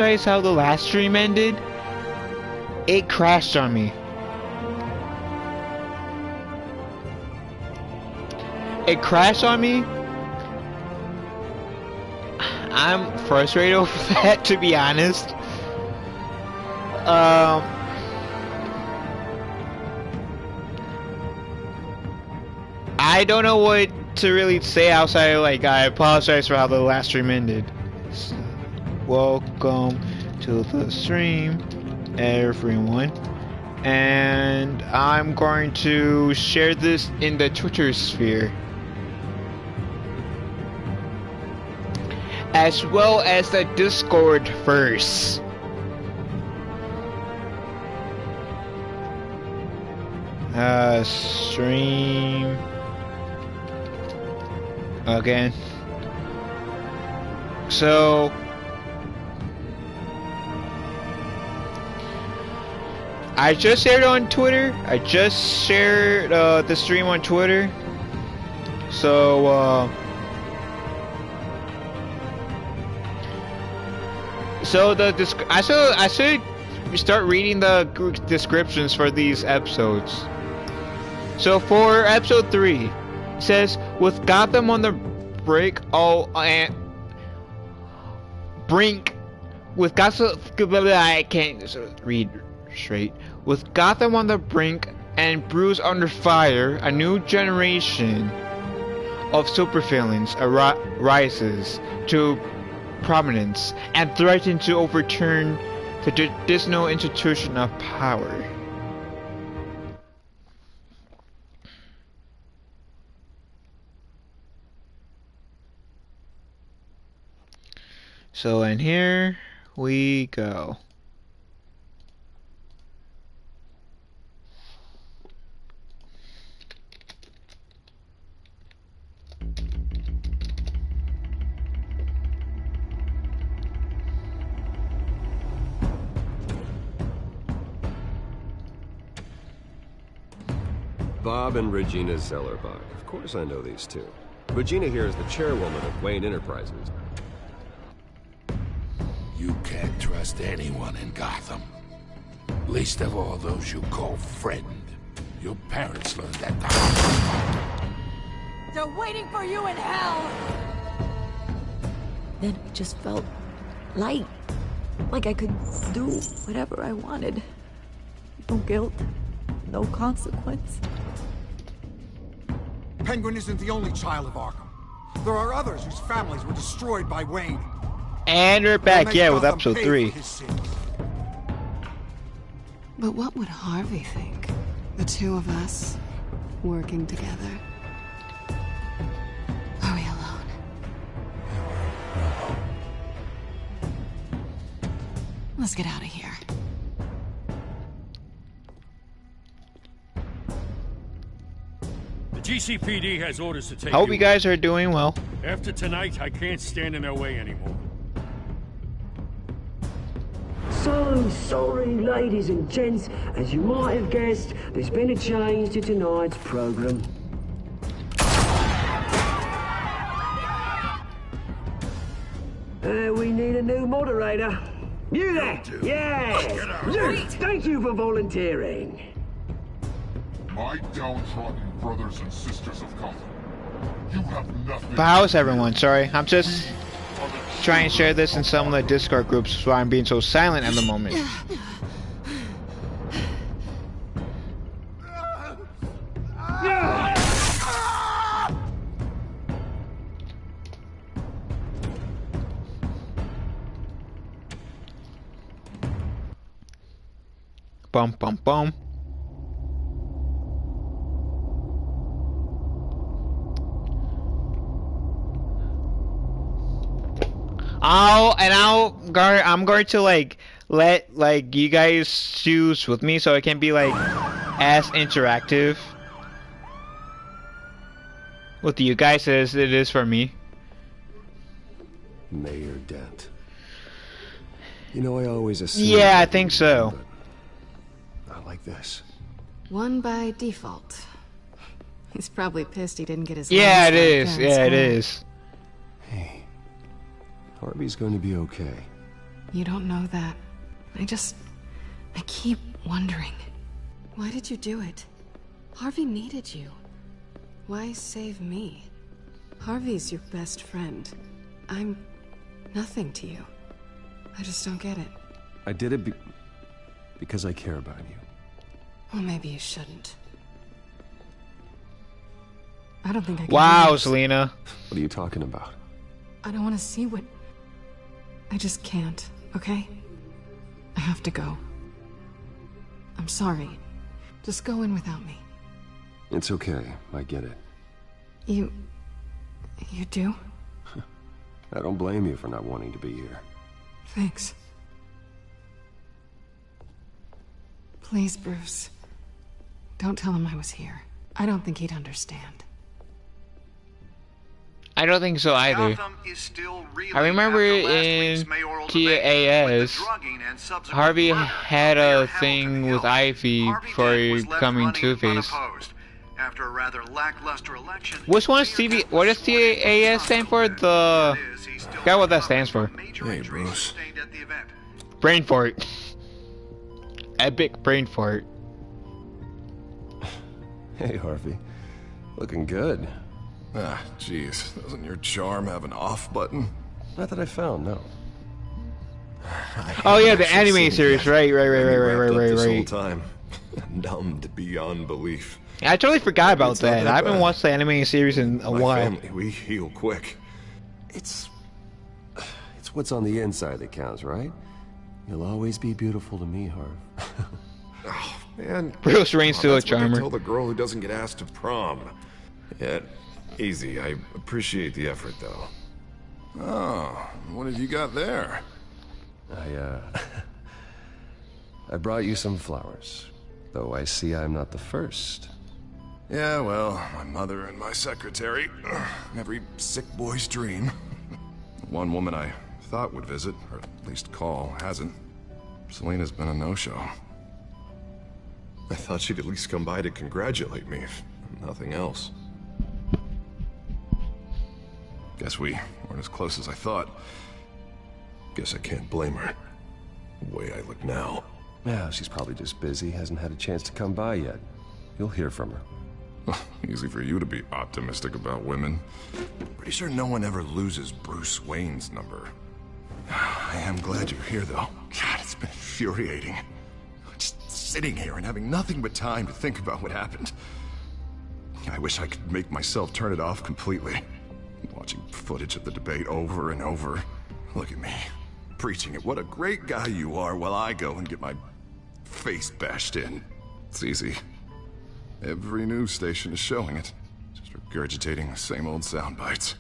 guys how the last stream ended? It crashed on me. It crashed on me. I'm frustrated over that, to be honest. I don't know what to really say outside of, like, I apologize for how the last stream ended. Welcome to the stream, everyone. And I'm going to share this in the Twitter sphere, as well as the Discord first. Stream again. So I just shared on Twitter. I just shared the stream on Twitter. So I should start reading the descriptions for these episodes. So for episode 3, it says, with Gotham on the brink, with Gotham, I can't read straight. With Gotham on the brink and Bruce under fire, a new generation of supervillains rises to prominence and threatens to overturn the traditional institution of power. So, and here we go. Bob and Regina Zellerbach. Of course I know these two. Regina here is the chairwoman of Wayne Enterprises. You can't trust anyone in Gotham. Least of all those you call friend. Your parents learned that the hard way. They're waiting for you in hell! Then it just felt light. Like I could do whatever I wanted. No guilt, no consequence. Penguin isn't the only child of Arkham. There are others whose families were destroyed by Wayne. And we're back, yeah, with episode 3. But what would Harvey think? The two of us, working together. Are we alone? Let's get out of here. The GCPD has orders to take I hope you guys are doing well. After tonight, I can't stand in their way anymore. So sorry, ladies and gents. As you might have guessed, there's been a change to tonight's program. We need a new moderator. You there? Yes! Yes! Thank you for volunteering. My downtrodden brothers and sisters of Gotham. You have nothing. But how's everyone? Sorry, I'm just trying to share this in some of the Discord groups, that's why I'm being so silent at the moment. Bum bum bum. I'm going to let you guys choose with me, so it can be like as interactive with you guys as it is for me. Mayor Dent. You know, I always assumed. Yeah, I think so. Not like this. One by default. He's probably pissed he didn't get his. Yeah, it is. Yeah, it is. Hey, Harvey's going to be okay. You don't know that. I keep wondering. Why did you do it? Harvey needed you. Why save me? Harvey's your best friend. I'm nothing to you. I just don't get it. I did it because I care about you. Well, maybe you shouldn't. I don't think I can. Wow, do this. Selena. What are you talking about? I don't want to see what... I just can't, okay? I have to go. I'm sorry. Just go in without me. It's okay. I get it. You do? I don't blame you for not wanting to be here. Thanks. Please, Bruce. Don't tell him I was here. I don't think he'd understand. I don't think so either. I remember in TAS, Harvey had a thing with Ivy before becoming Two-Face. After a rather lackluster election, Which one's TV? What does TAS stand for? I forgot what that stands for. Hey, Bruce. Brain fart. Epic brain fart. Hey, Harvey. Looking good. Ah, jeez. Doesn't your charm have an off button? Not that I found, no. Oh yeah, the anime series, right. This whole time, numbed beyond belief. I totally forgot about It's not that. that I haven't bad. watched the anime series in a My while. family, we heal quick. It's what's on the inside that counts, right? You'll always be beautiful to me, Harv. Oh, man. Bruce Wayne's still a That's what they charmer. tell the girl who doesn't get asked to prom. Yeah, easy. I appreciate the effort, though. Oh, what have you got there? I brought you some flowers. Though I see I'm not the first. Yeah, well, my mother and my secretary. Every sick boy's dream. One woman I thought would visit, or at least call, hasn't. Selena's been a no-show. I thought she'd at least come by to congratulate me, if nothing else. Guess we weren't as close as I thought. Guess I can't blame her. The way I look now. Yeah, she's probably just busy, hasn't had a chance to come by yet. You'll hear from her. Easy for you to be optimistic about women. Pretty sure no one ever loses Bruce Wayne's number. I am glad you're here, though. God, it's been infuriating. Just sitting here and having nothing but time to think about what happened. I wish I could make myself turn it off completely. Watching footage of the debate over and over. Look at me, preaching it. What a great guy you are, while I go and get my face bashed in. It's easy. Every news station is showing it. Just regurgitating the same old sound bites.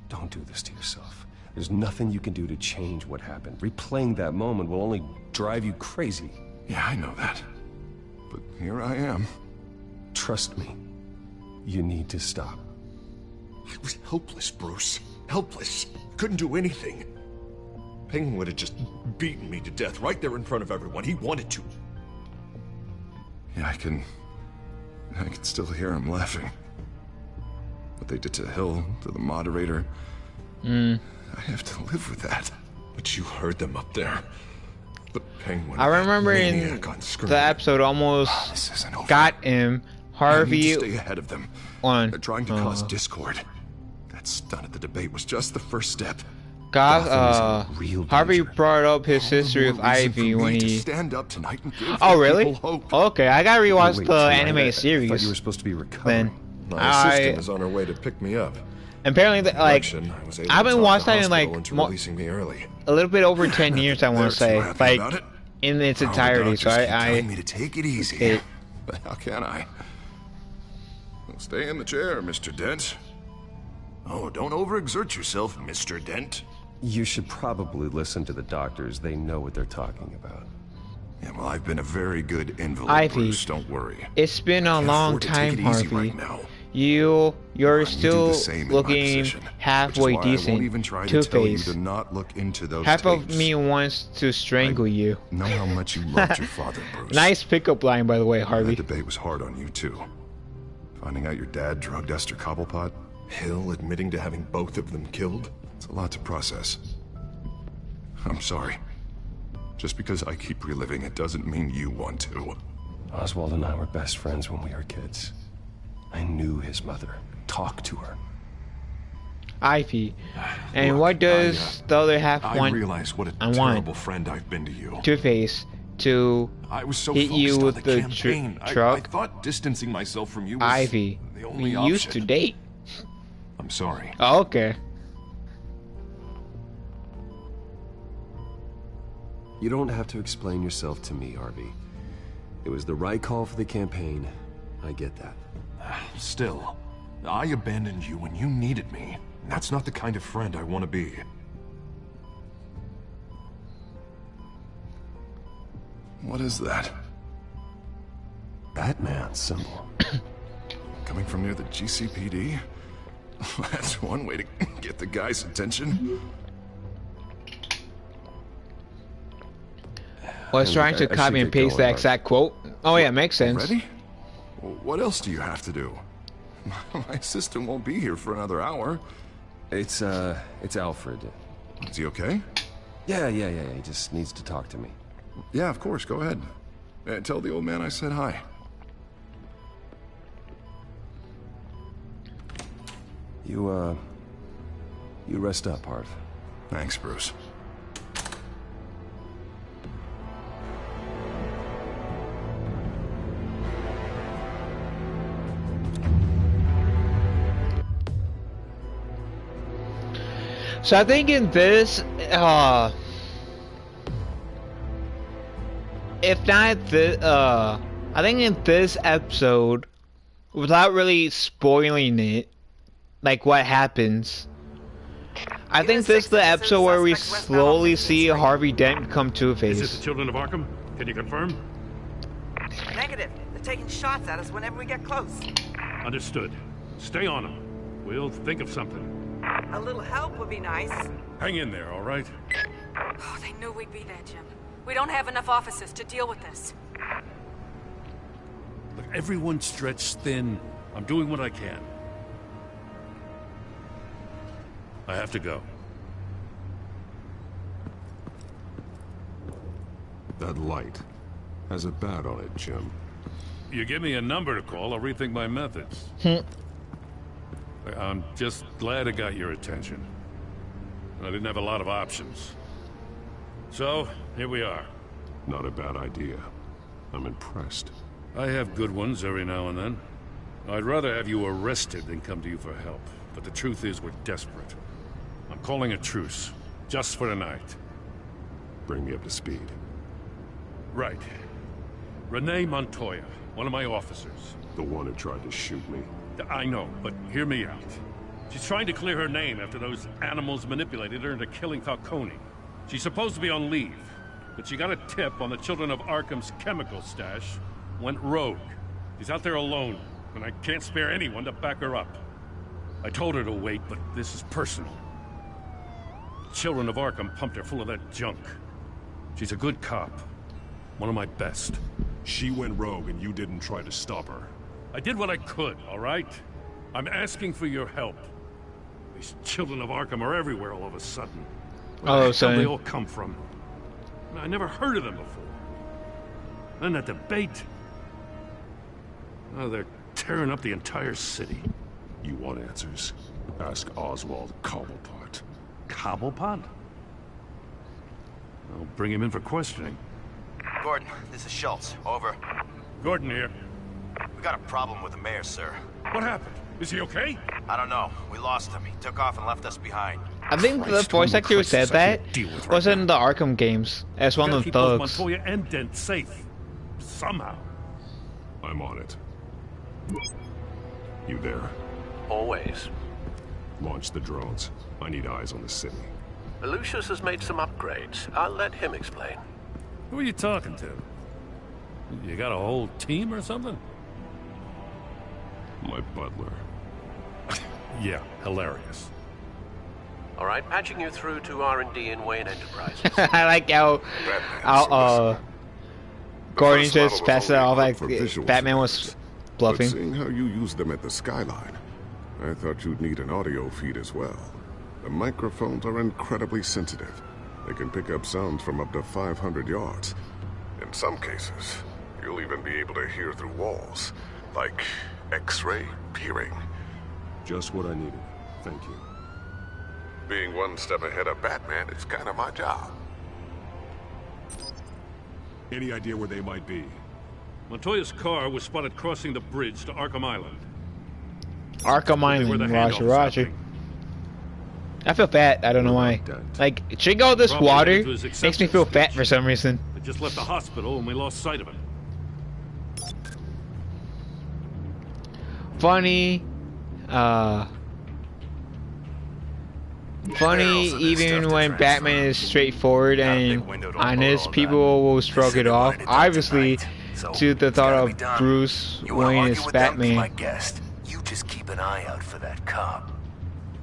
Don't do this to yourself. There's nothing you can do to change what happened. Replaying that moment will only drive you crazy. Yeah, I know that. But here I am. Trust me. You need to stop. I was helpless, Bruce. Helpless. Couldn't do anything. Penguin would have just beaten me to death right there in front of everyone. He wanted to. Yeah, I can still hear him laughing. What they did to Hill, to the moderator. I have to live with that. But you heard them up there. The Penguin. I remember in maniac on screen. the episode almost This isn't over. got him. I need Harvey to stay ahead of them. on They're trying to cause discord. That stunt at the debate was just the first step. Harvey brought up his history with Ivy when he. Stand up tonight and give Oh really? people hope. Okay, I gotta rewatch Wait, the tonight? anime I thought series. you were supposed to be recovering. Then My assistant is on her way to pick me up. apparently, like, Election, I was able I haven't to talk watched the that in like hospital into releasing me early. a little bit over 10 years. I want They're to say, too happy like, about it. in its Oh, the entirety. So doctors keep I telling me to take it easy. it- But how can I? Well, stay in the chair, Mr. Dent. Oh, don't overexert yourself, Mr. Dent. You should probably listen to the doctors. They know what they're talking about. Yeah, well, I've been a very good invalid, Ivy, Bruce. Don't worry. It's been a Can't long afford to take time, it easy Harvey. right now. You're You do still the same in my looking position, halfway which is why I decent. won't even try to tell you Two-Face. to not look into those Half of tapes. me wants to strangle you. Know how much you loved your father, Bruce. Nice pickup line, by the way, That Harvey. debate was hard on you, too. Finding out your dad drugged Esther Cobblepot, Hill admitting to having both of them killed. It's a lot to process. I'm sorry. Just because I keep reliving it doesn't mean you want to. Oswald and I were best friends when we were kids. I knew his mother. Talked to her. Ivy. And Look, what does the other half want? I realize what a terrible friend I've been to you. Two-Face to I was so hit you focused with on the campaign. truck. I thought distancing myself from you was Ivy. the We only option. used to date. I'm sorry. Oh, okay. You don't have to explain yourself to me, Harvey. It was the right call for the campaign. I get that. Still, I abandoned you when you needed me. That's not the kind of friend I want to be. What is that? Batman symbol. Coming from near the GCPD? That's one way to get the guy's attention. Was trying to copy and paste the exact quote. Oh yeah, makes sense. Ready? What else do you have to do? My assistant won't be here for another hour. It's Alfred. Is he okay? Yeah. He just needs to talk to me. Yeah, of course. Go ahead. Tell the old man I said hi. You rest up, Harv. Thanks, Bruce. So I think in this, if not this, I think in this episode, without really spoiling it, like what happens, I think this is the episode where we slowly see Harvey Dent become Two-Face. Is it the children of Arkham? Can you confirm? Negative. They're taking shots at us whenever we get close. Understood. Stay on them. We'll think of something. A little help would be nice. Hang in there, all right? Oh, they knew we'd be there, Jim. We don't have enough officers to deal with this. Look, everyone's stretched thin. I'm doing what I can. I have to go. That light has a bat on it, Jim. You give me a number to call, I'll rethink my methods. I'm just glad I got your attention. I didn't have a lot of options. So, here we are. Not a bad idea. I'm impressed. I have good ones every now and then. I'd rather have you arrested than come to you for help. But the truth is, we're desperate. I'm calling a truce. Just for tonight. Bring me up to speed. Right. Renee Montoya, one of my officers. The one who tried to shoot me. I know, but hear me out. She's trying to clear her name after those animals manipulated her into killing Falcone. She's supposed to be on leave, but she got a tip on the Children of Arkham's chemical stash, went rogue. She's out there alone, and I can't spare anyone to back her up. I told her to wait, but this is personal. The Children of Arkham pumped her full of that junk. She's a good cop. One of my best. She went rogue and you didn't try to stop her. I did what I could, all right? I'm asking for your help. These Children of Arkham are everywhere all of a sudden. Where the hell they all come from? I never heard of them before. And that debate. Oh, they're tearing up the entire city. You want answers? Ask Oswald Cobblepot. Cobblepot? I'll bring him in for questioning. Gordon, this is Schultz. Over. Gordon here. We got a problem with the mayor, sir. What happened? Is he okay? I don't know. We lost him. He took off and left us behind. I think the voice actor who said that was in the Arkham games as one of the thugs. Montoya and Dent safe. Somehow. I'm on it. You there? Always. Launch the drones. I need eyes on the city. Lucius has made some upgrades. I'll let him explain. Who are you talking to? You got a whole team or something? My butler. Yeah, hilarious. All right, patching you through to R&D in Wayne Enterprises. I like how Gordon just passed it off like Batman was bluffing. But seeing how you use them at the Skyline, I thought you'd need an audio feed as well. The microphones are incredibly sensitive. They can pick up sounds from up to 500 yards. In some cases, you'll even be able to hear through walls, like X-ray peering. Just what I needed. Thank you. Being one step ahead of Batman is kind of my job. Any idea where they might be? Montoya's car was spotted crossing the bridge to Arkham Island. Arkham Where the Island, handoff Roger, was Roger. happening. I feel fat. I don't know why. Like, drinking all this Probably water into his makes me acceptance feel fat speech. for some reason. They just left the hospital and we lost sight of him. Funny, funny even when Batman is straightforward and honest, people will shrug it off. Obviously, to the thought of Bruce Wayne as Batman. You just keep an eye out for that cop.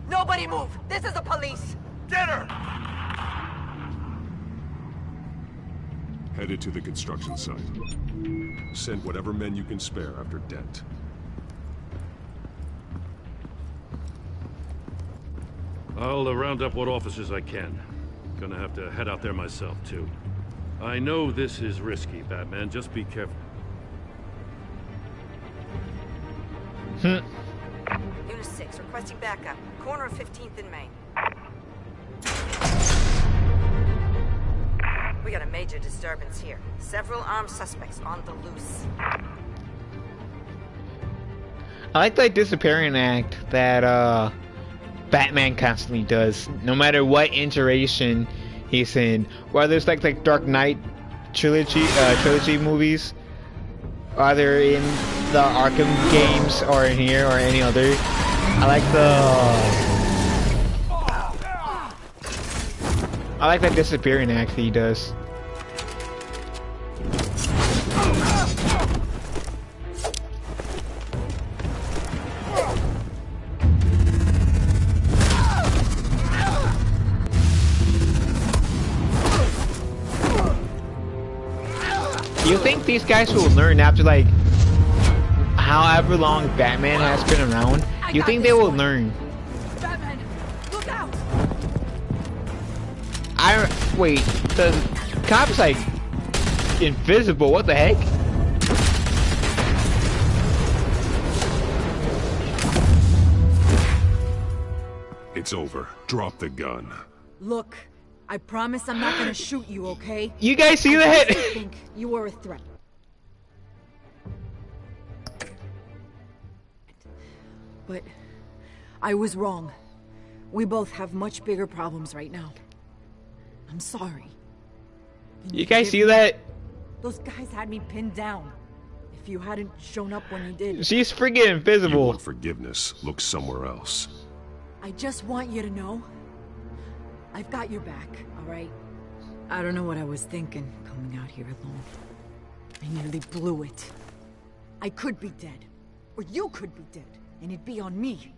Nobody move! This is the police! Get her! Headed to the construction site. Send whatever men you can spare after Dent. I'll round up what officers I can. Gonna have to head out there myself, too. I know this is risky, Batman. Just be careful. Unit 6, requesting backup. Corner of 15th and Main. We got a major disturbance here. Several armed suspects on the loose. I like the disappearing act that Batman constantly does, no matter what iteration he's in. Whether it's like the Dark Knight trilogy movies, either in the Arkham games or in here or any other. I like that disappearing act that he does. You think these guys will learn after like however long Batman has been around? You think they will learn? Batman, look out! Wait, the cop's like invisible. What the heck? It's over. Drop the gun. Look, I promise I'm not gonna shoot you, okay? You guys see I that? just think you were a threat. But I was wrong. We both have much bigger problems right now. I'm sorry. You guys see that? Those guys had me pinned down. If you hadn't shown up when you did. She's freaking You invisible. want forgiveness? Look somewhere else. I just want you to know, I've got your back, alright? I don't know what I was thinking, coming out here alone. I nearly blew it. I could be dead. Or you could be dead, and it'd be on me.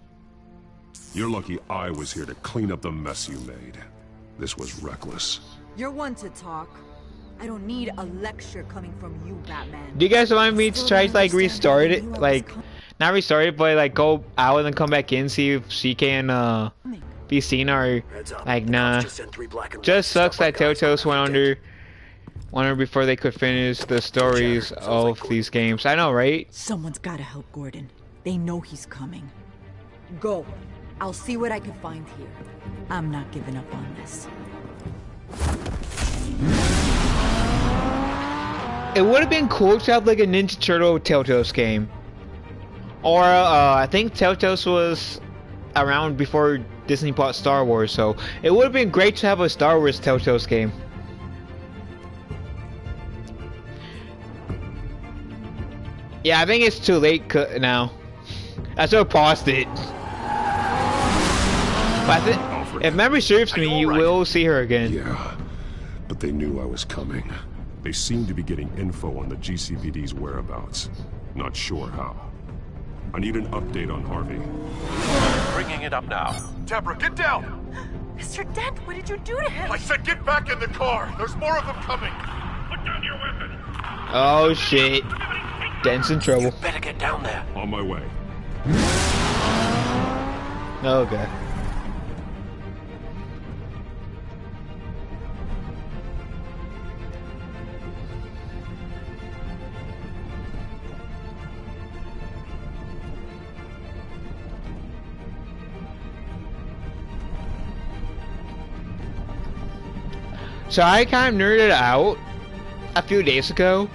You're lucky I was here to clean up the mess you made. This was reckless. You're one to talk. I don't need a lecture coming from you, Batman. Do you guys want me to try to like restart it? Like, not restart it, but like go out and then come back in, see if she can be seen or like nah. Just sucks that Telltale went under before they could finish the stories of these games. I know, right? Someone's gotta help Gordon. They know he's coming. Go. I'll see what I can find here. I'm not giving up on this. It would have been cool to have like a Ninja Turtle Telltale's game. Or I think Telltale's was around before Disney bought Star Wars, so it would have been great to have a Star Wars Telltale's game. Yeah, I think it's too late now. I sort of paused it. But if memory serves me, you will see her again. Yeah, but they knew I was coming. They seem to be getting info on the GCPD's whereabouts. Not sure how. I need an update on Harvey. Bringing it up now. Deborah, get down! Mr. Dent, what did you do to him? I said get back in the car! There's more of them coming! Put down your weapon! Oh shit. Dent's in trouble. You better get down there. On my way. Okay. So I kind of nerded out a few days ago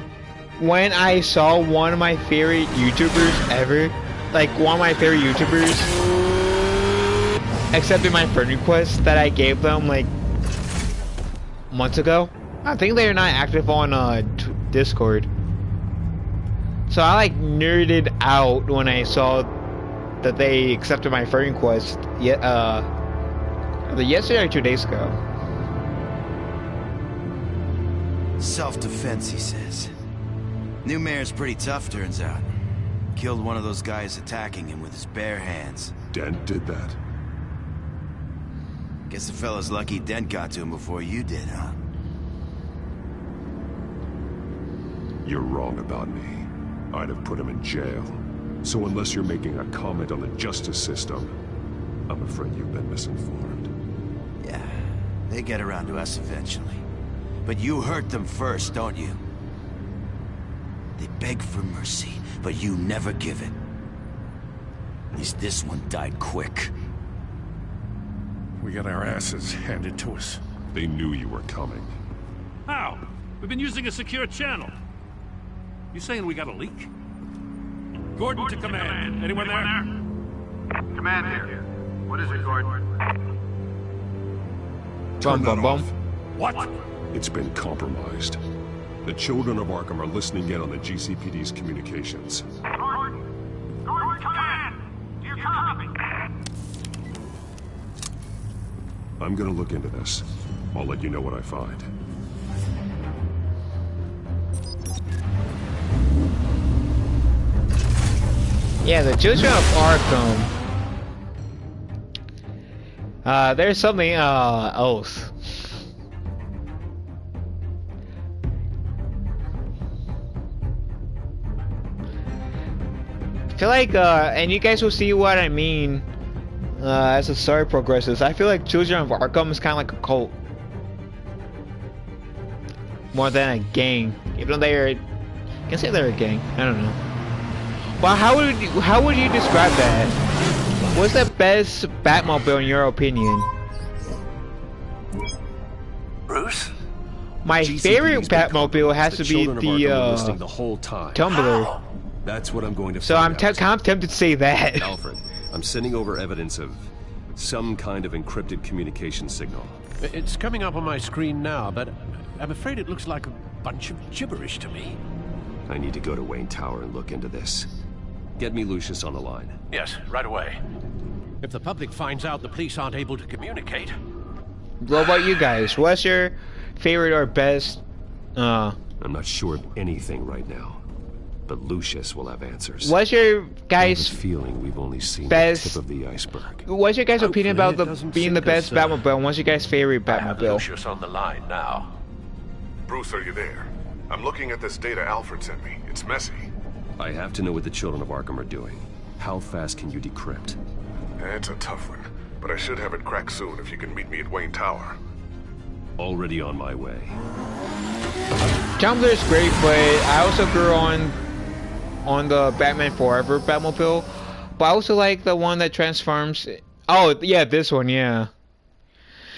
when I saw one of my favorite YouTubers ever, like one of my favorite YouTubers, accepted my friend request that I gave them like months ago. I think they're not active on Discord. So I like nerded out when I saw that they accepted my friend request either yesterday or 2 days ago. Self-defense, he says. New mayor's pretty tough, turns out. Killed one of those guys attacking him with his bare hands. Dent did that? Guess the fella's lucky Dent got to him before you did, huh? You're wrong about me. I'd have put him in jail. So unless you're making a comment on the justice system, I'm afraid you've been misinformed. Yeah, they get around to us eventually. But you hurt them first, don't you? They beg for mercy, but you never give it. At least this one died quick. We got our asses handed to us. They knew you were coming. How? We've been using a secure channel. You saying we got a leak? Gordon to command. Anyone there? Command here. What is it, Gordon? Turn that off. What? It's been compromised. The children of Arkham are listening in on the GCPD's communications. Gordon! Gordon, command! Do you copy? I'm gonna look into this. I'll let you know what I find. Yeah, the Children of Arkham. There's something else. I feel like, and you guys will see what I mean as the story progresses. I feel like Children of Arkham is kind of like a cult, more than a gang. Even though they're, you can say they're a gang. I don't know. Well, how would you describe that? What's the best Batmobile in your opinion? Bruce? My favorite Batmobile has to be the whole time. Tumbler. How? That's what I'm going to. So I'm kind of tempted to say that. Alfred, I'm sending over evidence of some kind of encrypted communication signal. It's coming up on my screen now, but I'm afraid it looks like a bunch of gibberish to me. I need to go to Wayne Tower and look into this. Get me Lucius on the line. Yes, right away. If the public finds out the police aren't able to communicate... What about you guys? What's your favorite or best? I'm not sure of anything right now, but Lucius will have answers. What's your guys' I have a feeling we've only seen best the tip of the iceberg. What's your guys' opinion about being the best Batmobile? And what's your guys' favorite Batmobile? Lucius on the line now. Bruce, are you there? I'm looking at this data Alfred sent me. It's messy. I have to know what the children of Arkham are doing. How fast can you decrypt? It's a tough one, but I should have it cracked soon if you can meet me at Wayne Tower. Already on my way. Tumbler's great, but I also grew on the Batman Forever Batmobile. But I also like the one that transforms. Oh yeah, this one, yeah.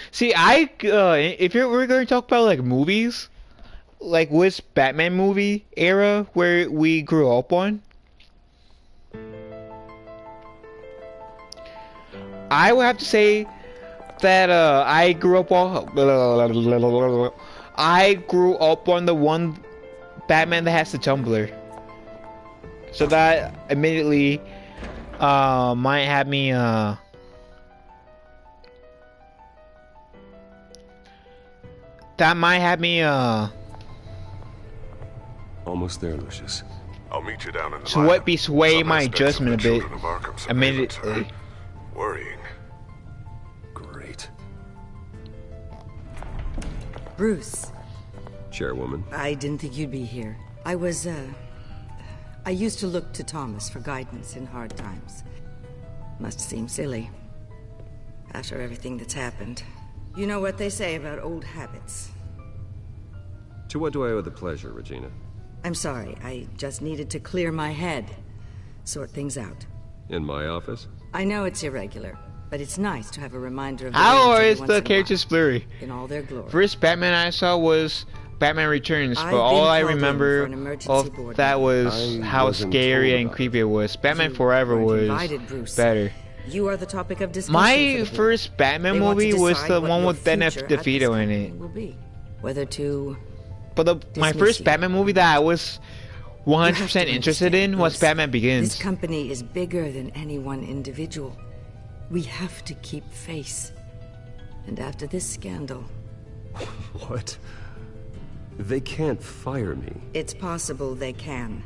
See, if we're going to talk about like movies, like which Batman movie era where we grew up on, I would have to say that I grew up on the one Batman that has the tumbler, so that immediately might have me Almost there, Lucius. I'll meet you down in the so what be sway my judgment a bit immediately. Worrying. Great. Bruce. Chairwoman. I didn't think you'd be here. I used to look to Thomas for guidance in hard times. Must seem silly. After everything that's happened. You know what they say about old habits. To what do I owe the pleasure, Regina? I'm sorry, I just needed to clear my head. Sort things out. In my office? I know it's irregular, But it's nice to have a reminder of How the is the characters blurry? in all their glory. First Batman I saw was Batman Returns, I've but all been I called in remember for an emergency of board that meeting. was I how wasn't scary told and about creepy it was. Batman You Forever weren't was invited, Bruce. better. You are the topic of discussion. My for the board. first Batman They want to movie was decide the what one your with Danny future at this DeVito in company it. will be. Whether to But my dismiss first you. Batman movie that I was You have 100% to interested in was Bruce. Batman Begins. This company is bigger than any one individual. We have to keep face. And after this scandal, What? They can't fire me. it's possible they can.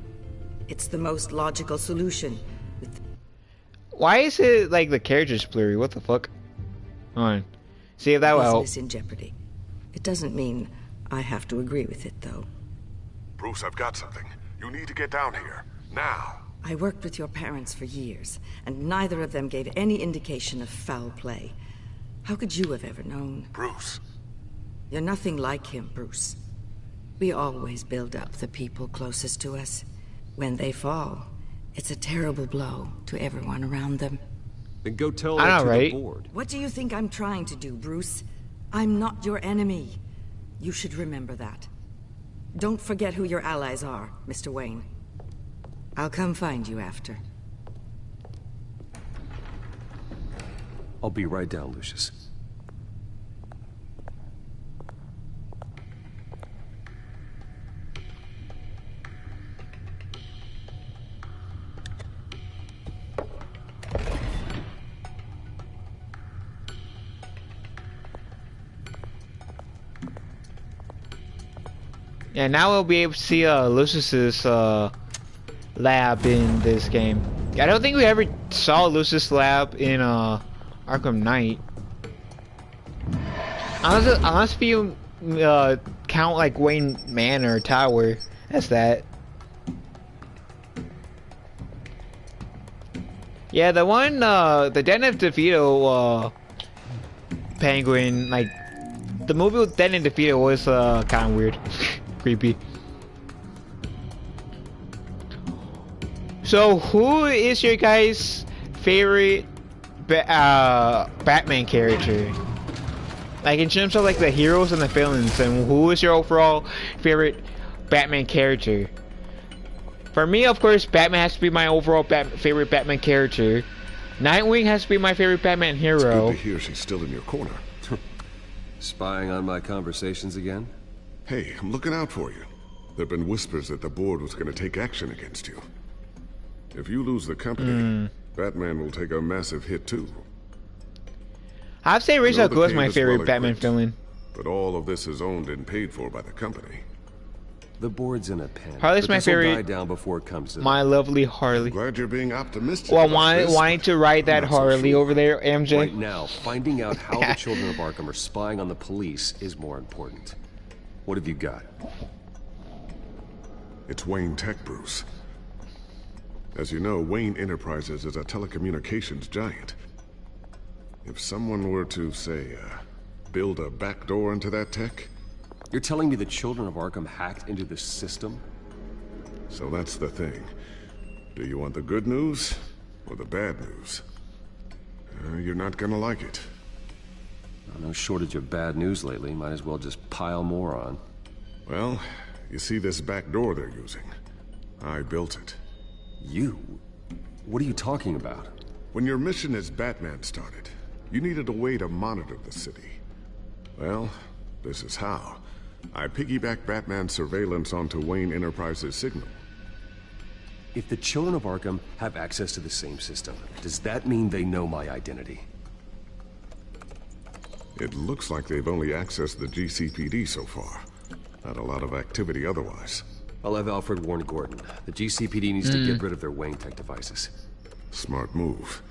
It's the most logical solution. Why is it like the characters blurry? What the fuck? Hold on. See if that will help. Business in jeopardy. It doesn't mean I have to agree with it, though. Bruce, I've got something. You need to get down here. Now. I worked with your parents for years, and neither of them gave any indication of foul play. How could you have ever known? Bruce. You're nothing like him, Bruce. We always build up the people closest to us. When they fall, it's a terrible blow to everyone around them. Then go tell I that know, to right? the board. What do you think I'm trying to do, Bruce? I'm not your enemy. You should remember that. Don't forget who your allies are, Mr. Wayne. I'll come find you after. I'll be right down, Lucius. Yeah, now we'll be able to see Lucius's lab in this game. I don't think we ever saw Lucius' lab in Arkham Knight. Unless you count like Wayne Manor Tower as that. Yeah, the one the Den of DeVito Penguin, like the movie with Den and DeVito was kind of weird. Creepy. So, who is your guys' favorite Batman character? Like in terms of like the heroes and the villains, and who is your overall favorite Batman character? For me, of course, Batman has to be my overall favorite Batman character. Nightwing has to be my favorite Batman hero. It's good to hear she's still in your corner. Spying on my conversations again? Hey, I'm looking out for you. There've been whispers that the board was going to take action against you. If you lose the company, Batman will take a massive hit too. I'd say Ra's al Ghul is my favorite well Batman equipped, villain. But all of this is owned and paid for by the company. The board's in a panic. Harley's but my this'll favorite. die down before it comes to My lovely Harley. Glad you're being optimistic. Well, about this, wanting to ride that I'm not so Harley sure. over there, MJ. Right now, finding out how the children of Arkham are spying on the police is more important. What have you got? It's Wayne Tech, Bruce. As you know, Wayne Enterprises is a telecommunications giant. If someone were to, say, build a backdoor into that tech... You're telling me the children of Arkham hacked into the system? So that's the thing. Do you want the good news or the bad news? You're not gonna like it. No shortage of bad news lately. Might as well just pile more on. Well, you see this back door they're using? I built it. You? What are you talking about? When your mission as Batman started, you needed a way to monitor the city. Well, this is how. I piggybacked Batman's surveillance onto Wayne Enterprises' signal. If the children of Arkham have access to the same system, does that mean they know my identity? It looks like they've only accessed the GCPD so far. Not a lot of activity otherwise. I'll have Alfred warn Gordon. The GCPD needs to get rid of their Wayne Tech devices. Smart move.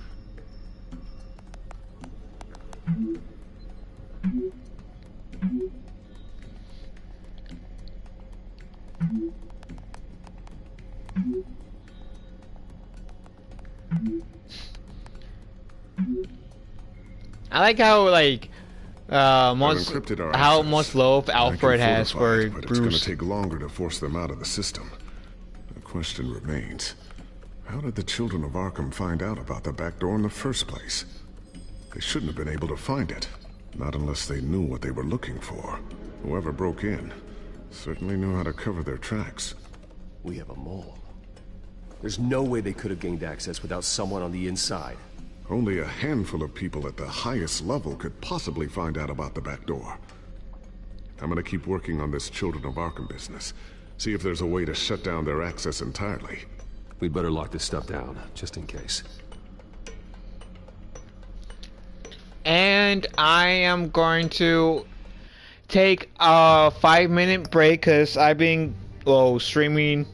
I like how like most encrypted our how access. much love Alfred I can has fortify for it, but it's gonna Bruce. take longer to force them out of the system. The question remains: how did the children of Arkham find out about the back door in the first place? They shouldn't have been able to find it. Not unless they knew what they were looking for. Whoever broke in certainly knew how to cover their tracks. We have a mole. There's no way they could have gained access without someone on the inside. Only a handful of people at the highest level could possibly find out about the back door. I'm gonna keep working on this Children of Arkham business. See if there's a way to shut down their access entirely. We'd better lock this stuff down, just in case. And I am going to take a 5-minute break because I've been streaming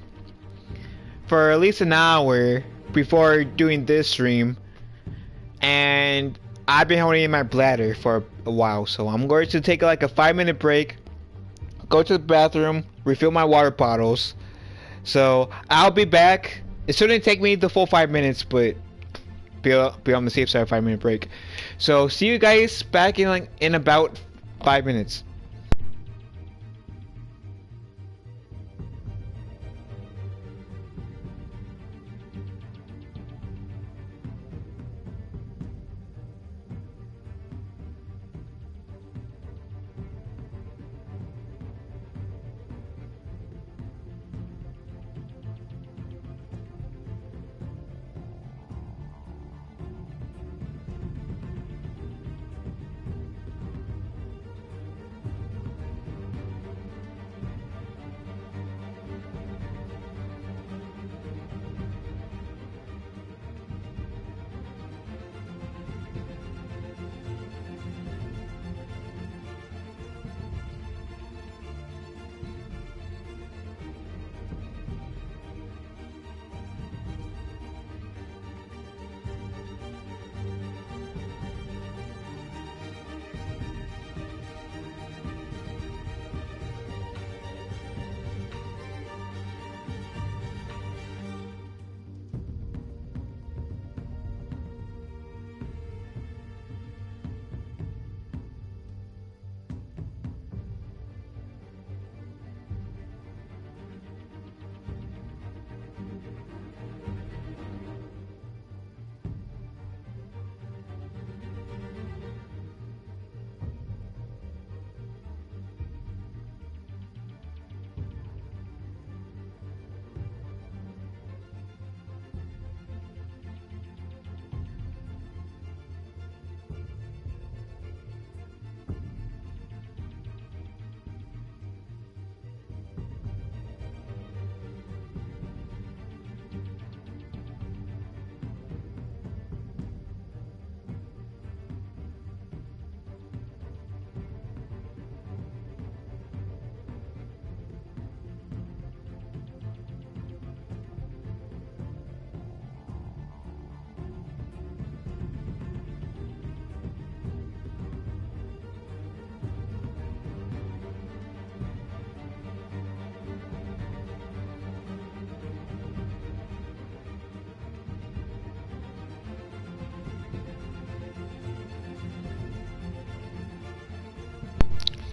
for at least an hour before doing this stream, and I've been holding in my bladder for a while, so I'm going to take like a 5-minute break, go to the bathroom, refill my water bottles. So I'll be back. It shouldn't take me the full 5 minutes, but be on the safe side, 5-minute break. So see you guys back in about 5 minutes.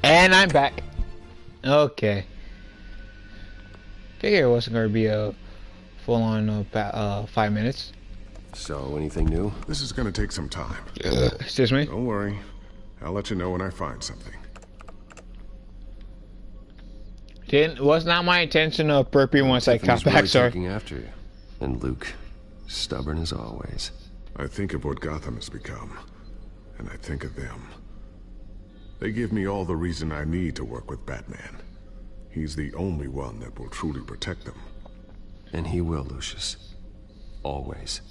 And I'm back. Okay. Figure it wasn't going to be a full-on 5 minutes. So, anything new? This is going to take some time. Excuse me? Don't worry. I'll let you know when I find something. Was not my intention of burping once I got back, really sorry. Taking after you. And Luke, stubborn as always. I think of what Gotham has become, and I think of them. They give me all the reason I need to work with Batman. He's the only one that will truly protect them. And he will, Lucius. Always.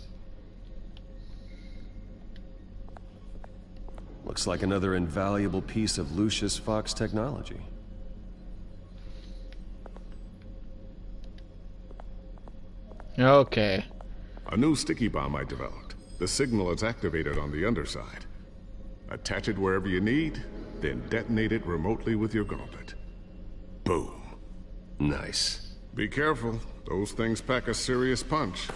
Looks like another invaluable piece of Lucius Fox technology. Okay. A new sticky bomb I developed. The signal is activated on the underside. Attach it wherever you need, then detonate it remotely with your gauntlet. Boom. Nice. Be careful. Those things pack a serious punch.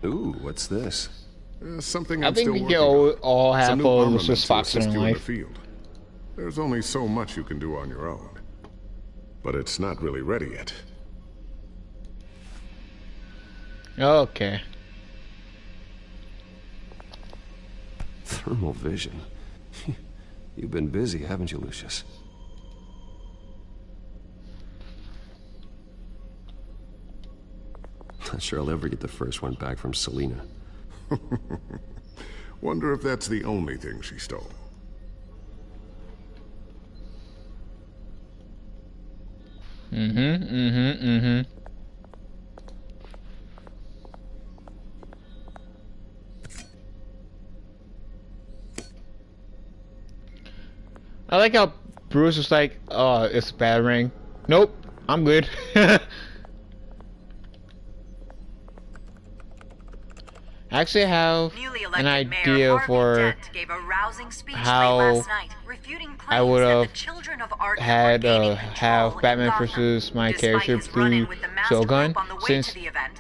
Ooh, what's this? Something I I'm think still we working can all on. It's a have new full armament Lucius to Fox in assist you in the life. field. There's only so much you can do on your own. But it's not really ready yet. Okay. Thermal vision. You've been busy, haven't you, Lucius? Not sure I'll ever get the first one back from Selena. Wonder if that's the only thing she stole. I like how Bruce was like, oh, it's a bad ring. Nope, I'm good. I actually have an idea for how I would have had have Batman versus my character Blue Shogun. Since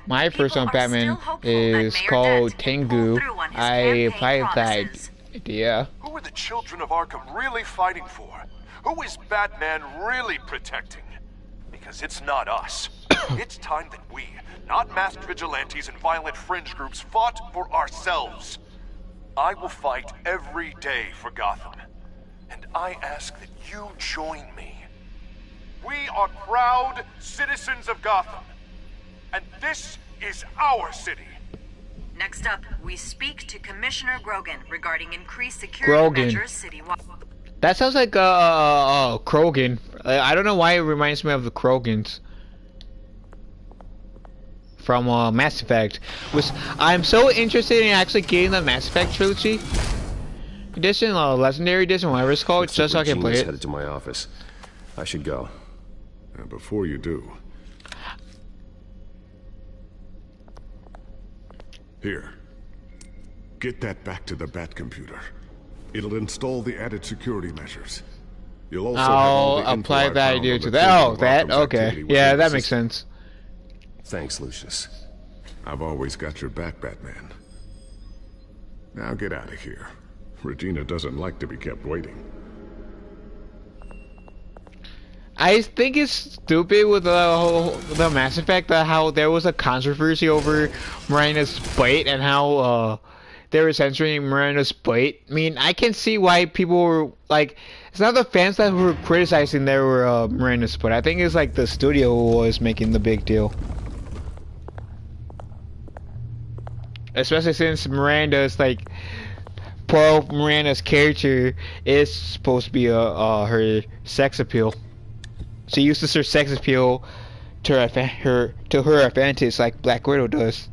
my first on Batman is called Tengu, I applied that idea. Who are the children of Arkham really fighting for? Who is Batman really protecting? Because it's not us. It's time that we, not masked vigilantes and violent fringe groups, fought for ourselves. I will fight every day for Gotham. And I ask that you join me. We are proud citizens of Gotham. And this is our city. Next up, we speak to Commissioner Grogan regarding increased security measures citywide. That sounds like Krogan. I don't know why it reminds me of the Krogans from Mass Effect. Which I'm so interested in actually getting the Mass Effect trilogy edition, Legendary edition, whatever it's called, just so I can play it. Headed to my office. I should go. And before you do, here, get that back to the Bat computer. It'll install the added security measures. You'll also have all the apply that idea to that. Oh, that? Okay. Yeah, that makes sense. Thanks, Lucius. I've always got your back, Batman. Now get out of here. Regina doesn't like to be kept waiting. I think it's stupid with the Mass Effect how there was a controversy over Miranda's bite and how they were censoring Miranda's bite. I mean, I can see why people were like, it's not the fans that were criticizing there were Miranda's bite. I think it's like the studio was making the big deal. Especially since Miranda's like, poor Miranda's character is supposed to be her sex appeal. She uses her sex appeal to her advantage, like Black Widow does.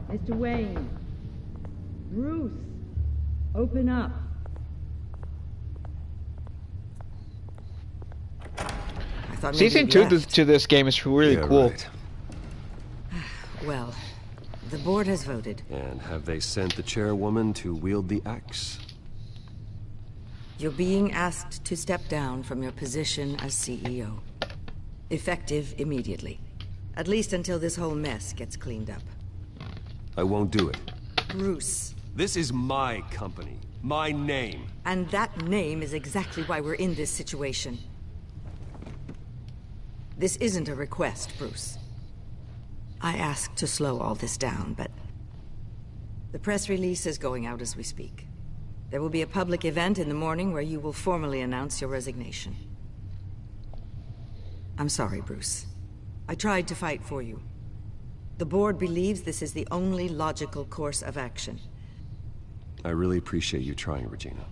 Mr. Wayne, Bruce, open up. Season 2 to this game is really cool. Right. Well, the board has voted. And have they sent the chairwoman to wield the axe? You're being asked to step down from your position as CEO. Effective immediately. At least until this whole mess gets cleaned up. I won't do it. Bruce. This is my company. My name. And that name is exactly why we're in this situation. This isn't a request, Bruce. I asked to slow all this down, but the press release is going out as we speak. There will be a public event in the morning where you will formally announce your resignation. I'm sorry, Bruce. I tried to fight for you. The board believes this is the only logical course of action. I really appreciate you trying, Regina.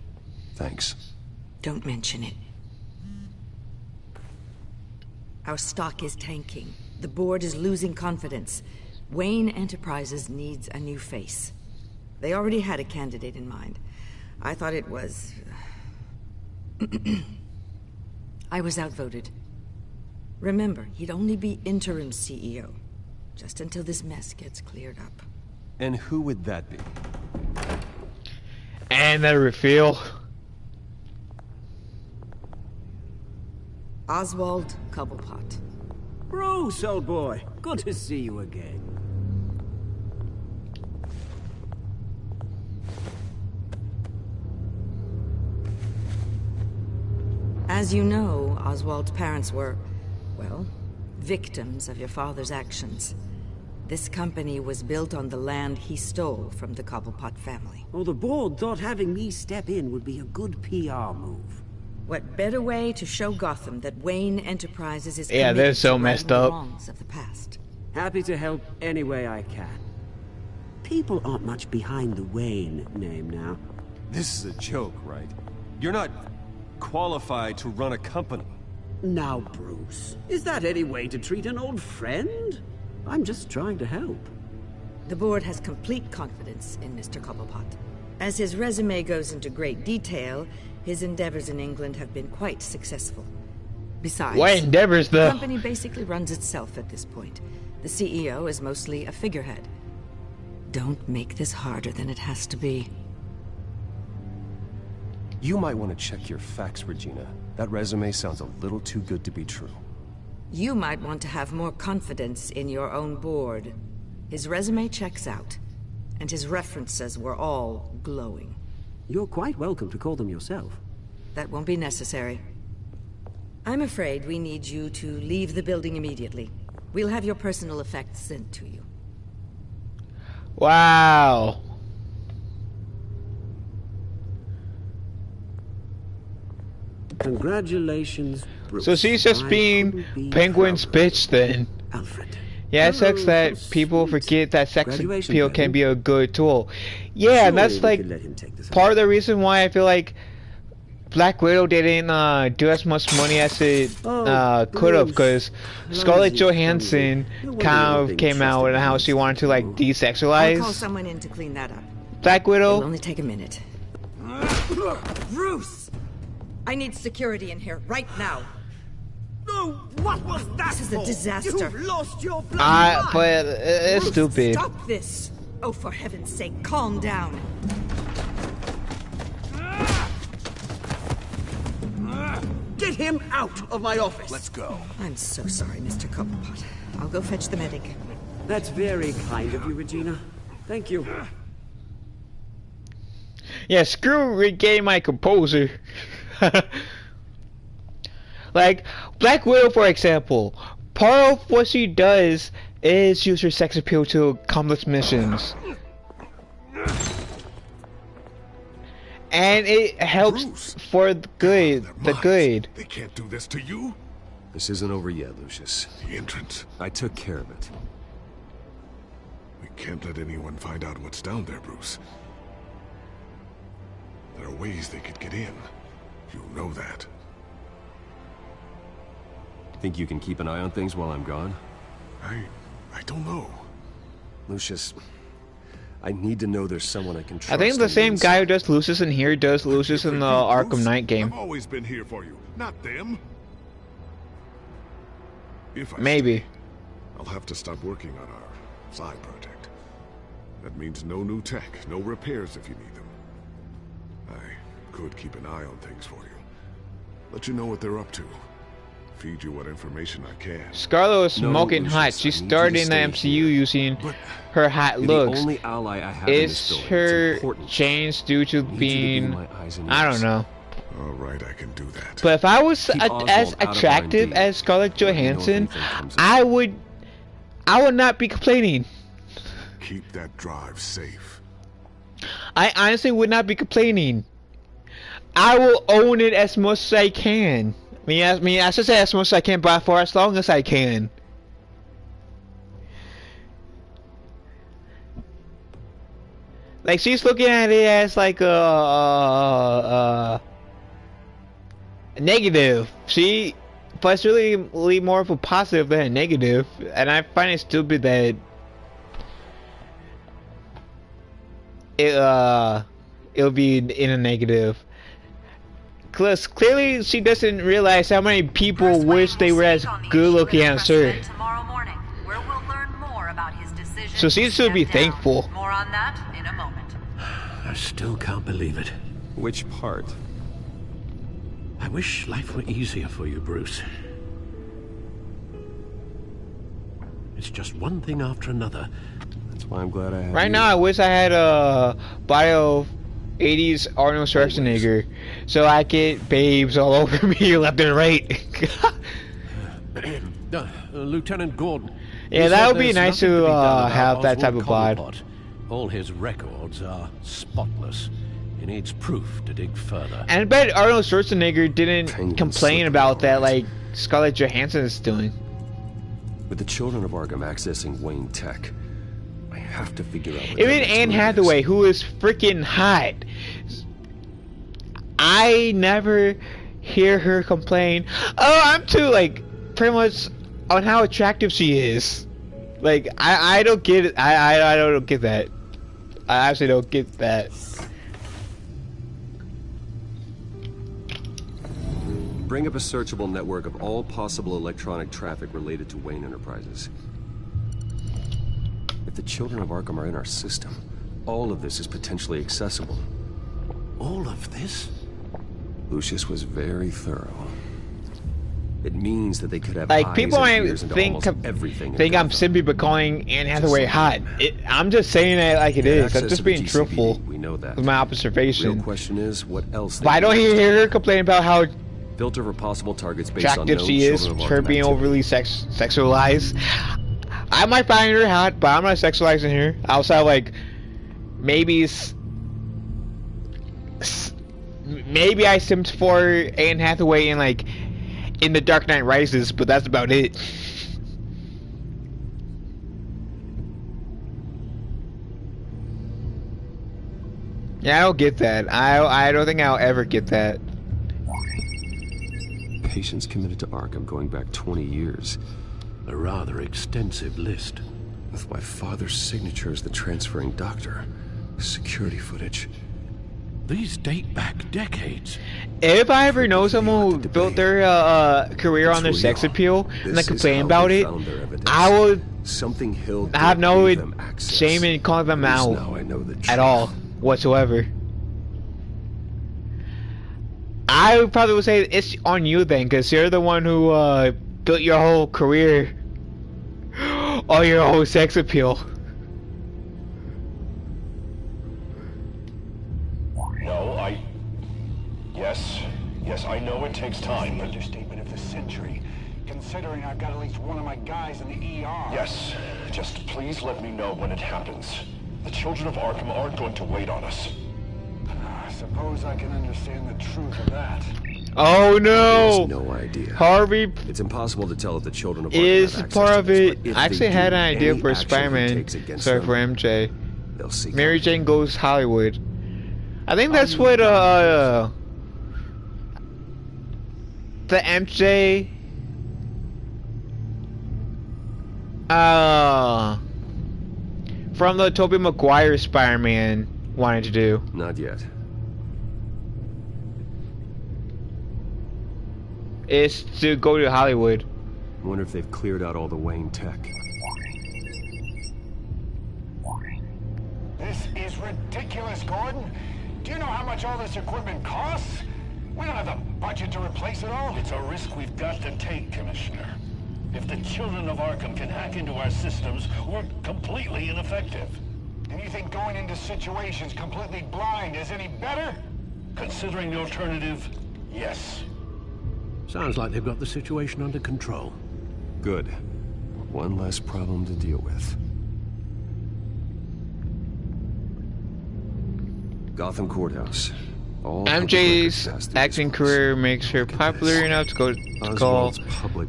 Thanks. Don't mention it. Our stock is tanking. The board is losing confidence. Wayne Enterprises needs a new face. They already had a candidate in mind. I thought it was... I was outvoted. Remember, he'd only be interim CEO. Just until this mess gets cleared up. And who would that be? And the reveal. Oswald Cobblepot. Bruce, old boy. Good to see you again. As As you know, Oswald's parents were, well, victims of your father's actions. This company was built on the land he stole from the Cobblepot family. Well, the board thought having me step in would be a good PR move. What better way to show Gotham that Wayne Enterprises is Yeah, they're committed so to messed righting the up. wrongs of the past? Happy to help any way I can. People aren't much behind the Wayne name now. This is a joke, right? You're not qualified to run a company. Now, Bruce, is that any way to treat an old friend? I'm just trying to help. The board has complete confidence in Mr. Cobblepot. As his resume goes into great detail, his endeavors in England have been quite successful. Besides, What endeavors, the though? company basically runs itself at this point. The CEO is mostly a figurehead. Don't make this harder than it has to be. You might want to check your facts, Regina. That resume sounds a little too good to be true. You might want to have more confidence in your own board. His resume checks out, and his references were all glowing. You're quite welcome to call them yourself. That won't be necessary. I'm afraid we need you to leave the building immediately. We'll have your personal effects sent to you. Wow. Congratulations, Bruce. So she's just being Penguin's bitch then. Alfred. Yeah, it sucks that people forget that sex appeal can be a good tool. Yeah, and that's like part of the reason why I feel like Black Widow didn't do as much money as it could have, because Scarlett Johansson kind of came out and how she wanted to like I'll call desexualize someone in to clean that up. Black Widow. It'll only take a minute. Bruce! I need security in here right now. No, what was that? This is a disaster. You've lost your blood. But it's Bruce, stupid. Stop this! Oh, for heaven's sake, calm down. Get him out of my office. Let's go. I'm so sorry, Mr. Cobblepot. I'll go fetch the medic. That's very kind of you, Regina. Thank you. Yeah, screw regain my composure. Like Black Widow, for example, part of what she does is use her sex appeal to accomplish missions, and it helps Bruce. for the good. The good. They can't do this to you. This isn't over yet, Lucius. The entrance. I took care of it. We can't let anyone find out what's down there, Bruce. There are ways they could get in. You know that. Think you can keep an eye on things while I'm gone? I don't know. Lucius, I need to know there's someone I can trust. I think the on same the guy who does Lucius in here does Lucius in the Arkham Knight game. I've always been here for you, not them. If I Maybe. stay, I'll have to stop working on our side project. That means no new tech, no repairs if you need them. I could keep an eye on things for you. Let you know what they're up to. Feed you what information I can. Scarlet was No, smoking Lucius, hot. She I need you started to in the stay MCU here. using her hot You're looks. the only ally I have in this Is building. It's her important. change due to I need you to be being my eyes and I ears. don't know. All right, I can do that. But if I was Keep Oswald as out of attractive R&D. as Scarlett Let me know if Johansson, anything comes up. I would not be complaining. Keep that drive safe. I honestly would not be complaining. I will own it as much as I can. I mean, I should say as much as I can, but for as long as I can. Like, she's looking at it as like a negative. But it's really more of a positive than a negative, and I find it stupid that it'll be in a negative. Cause clearly she doesn't realize how many people wish they were as good looking as her. Tomorrow morning, where we'll learn more about his decision. So she should be to step down. thankful. More on that in a moment. I still can't believe it. Which part? I wish life were easier for you, Bruce. It's just one thing after another. That's why I'm glad I have Right you. now, I wish I had a 80s Arnold Schwarzenegger, so I get babes all over me left and right. Lieutenant Gordon. Yeah, that would be nice to have that type of bod. All his records are spotless. He needs proof to dig further. And I bet Arnold Schwarzenegger didn't complain about that like Scarlett Johansson is doing. With the children of Arkham accessing Wayne Tech, I have to figure out what even Anne Hathaway, who is freaking hot, I never hear her complain, oh, I'm too, like, pretty much on how attractive she is. Like, I don't get it. I don't get that. I actually don't get that. Bring up a searchable network of all possible electronic traffic related to Wayne Enterprises. If the children of Arkham are in our system, all of this is potentially accessible. All of this? Lucius was very thorough. It means that they could have like eyes people and might ears into think almost everything. I'm simply by calling Anne Hathaway hot. I'm just saying it like it is. I'm just being truthful with my observation. The question is, what else? But I don't hear her complain about how filter for possible targets based attractive on she is, her being overly sexualized. I might find her hot, but I'm not sexualizing her. Outside, like, maybe I simped for Anne Hathaway in, like, in The Dark Knight Rises, but that's about it. Yeah, I don't get that. I don't think I'll ever get that. Patients committed to Arkham going back 20 years. A rather extensive list. With my father's signature as the transferring doctor. Security footage. These date back decades. If I ever know someone who built their career on their sex appeal and they complain about it, I would have no shame in calling them out at all whatsoever. I would probably would say it's on you then, because you're the one who built your whole career on your whole sex appeal. No, Yes, I know it takes time, but... Understatement of the century, considering I've got at least one of my guys in the ER. Yes, just please let me know when it happens. The children of Arkham aren't going to wait on us. I suppose I can understand the truth of that. Oh no! No idea. Harvey, it's impossible to tell if the children of Arkham is have part of this, it. I actually had an idea for Spider-Man. Sorry for MJ. Mary Jane Goes Hollywood. I think that's what the MJ from the Tobey Maguire Spider-Man wanted to do. Not yet. Is to go to Hollywood. I wonder if they've cleared out all the Wayne tech. This is ridiculous, Gordon. Do you know how much all this equipment costs? We don't have the budget to replace it all. It's a risk we've got to take, Commissioner. If the children of Arkham can hack into our systems, we're completely ineffective. And you think going into situations completely blind is any better? Considering the alternative, yes. Sounds like they've got the situation under control. Good. One less problem to deal with. Gotham Courthouse. All MJ's acting career makes her popular enough to go call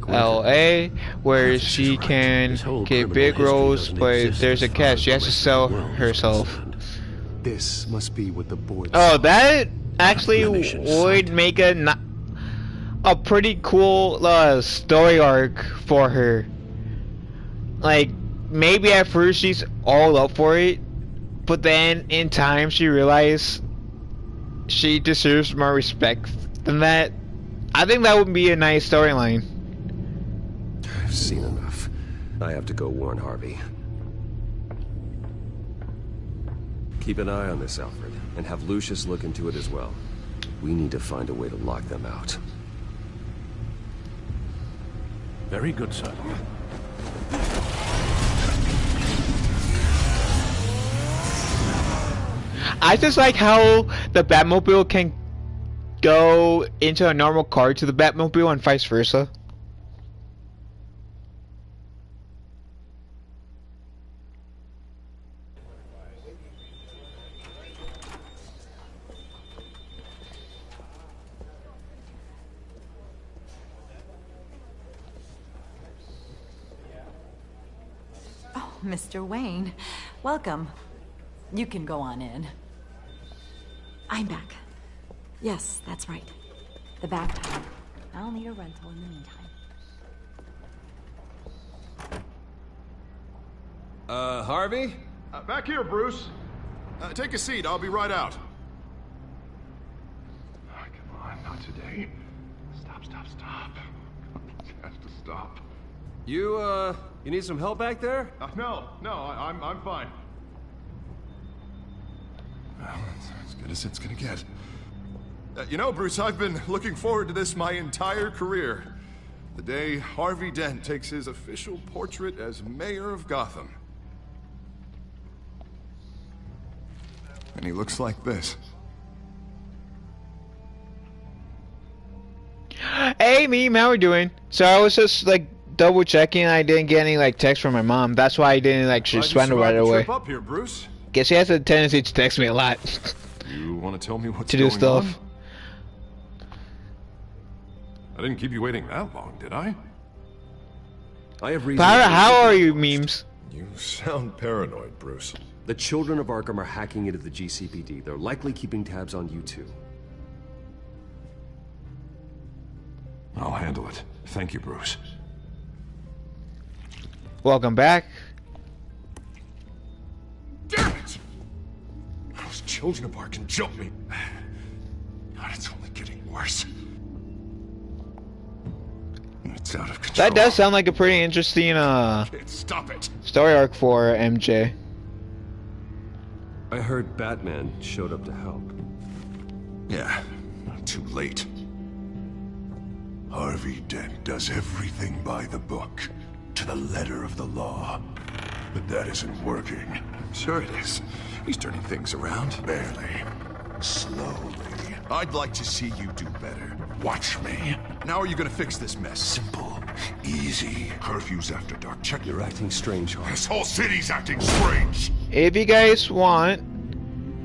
LA, where she can get big roles, but there's a catch. She has to sell herself. This must be what the board. Oh, that actually would make a pretty cool story arc for her. Like, maybe at first she's all up for it, but then in time she realized she deserves more respect than that. I think that would be a nice storyline. I've seen enough. I have to go warn Harvey. Keep an eye on this, Alfred, and have Lucius look into it as well. We need to find a way to lock them out. Very good, sir. I just like how the Batmobile can go into a normal car to the Batmobile and vice versa. Oh, Mr. Wayne. Welcome. You can go on in. I'm back. Yes, that's right. The backpack. I'll need a rental in the meantime. Harvey? Back here, Bruce. Take a seat. I'll be right out. Oh, come on, not today. Stop. It has to stop. You need some help back there? No, I'm fine. Well, that's as good as it's gonna get. You know, Bruce, I've been looking forward to this my entire career. The day Harvey Dent takes his official portrait as mayor of Gotham. And he looks like this. Hey, Meme, how we doing? So I was just like double checking. I didn't get any like text from my mom. That's why I didn't like respond right away. Trip up here, Bruce. Guess she has a tendency to text me a lot. You want to tell me what's to do going stuff. on? I didn't keep you waiting that long, did I? I have reason. How are you, Memes? You sound paranoid, Bruce. The children of Arkham are hacking into the GCPD. They're likely keeping tabs on you too. I'll handle it. Thank you, Bruce. Welcome back. Damn it! Those children of Arkham jumped me. God, it's only getting worse. It's out of control. That does sound like a pretty interesting Stop it. story arc for MJ. I heard Batman showed up to help. Yeah, too late. Harvey Dent does everything by the book, to the letter of the law. But that isn't working. Sure it is. He's turning things around. Barely. Slowly. I'd like to see you do better. Watch me. Now are you gonna fix this mess? Simple. Easy. Curfews after dark. Check. You're acting strange, Harvey. This whole city's acting strange. If you guys want,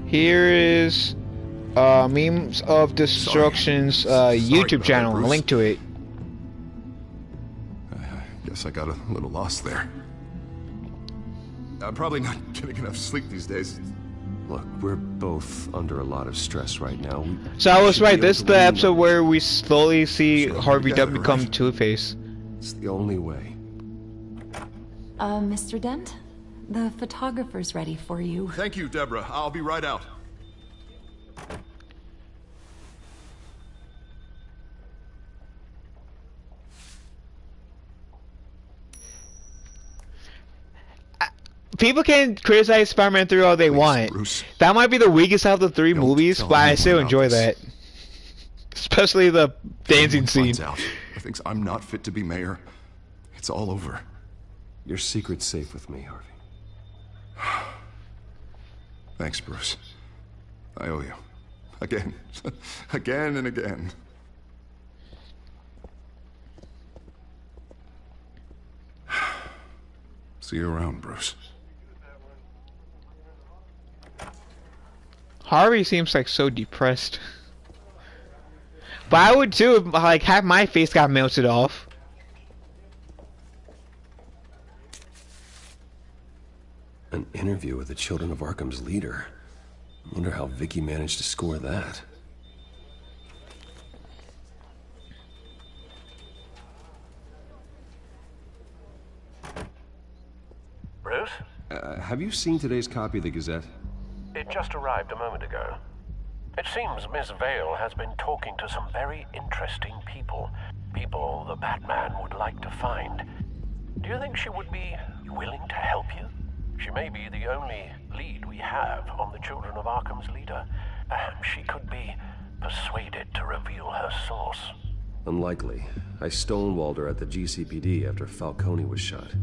here is Memes of Destruction's YouTube channel. A link to it. Guess I got a little lost there. I'm probably not getting enough sleep these days. Look, we're both under a lot of stress right now. So I was right. This is the episode where we slowly see Harvey Dent become Two-Face. It's the only way. Mr. Dent? The photographer's ready for you. Thank you, Deborah. I'll be right out. People can criticize Spider-Man 3 all they want. Bruce. That might be the weakest out of the three movies, but I still enjoy that. Especially the dancing scene. Out, thinks I'm not fit to be mayor. It's all over. Your secret's safe with me, Harvey. Thanks, Bruce. I owe you. Again. Again and again. See you around, Bruce. Harvey seems like so depressed. But I would too if like half my face got melted off. An interview with the Children of Arkham's leader. I wonder how Vicky managed to score that. Bruce? Have you seen today's copy of the Gazette? It just arrived a moment ago. It seems Miss Vale has been talking to some very interesting people. People the Batman would like to find. Do you think she would be willing to help you? She may be the only lead we have on the Children of Arkham's leader. Perhaps she could be persuaded to reveal her source. Unlikely. I stonewalled her at the GCPD after Falcone was shot.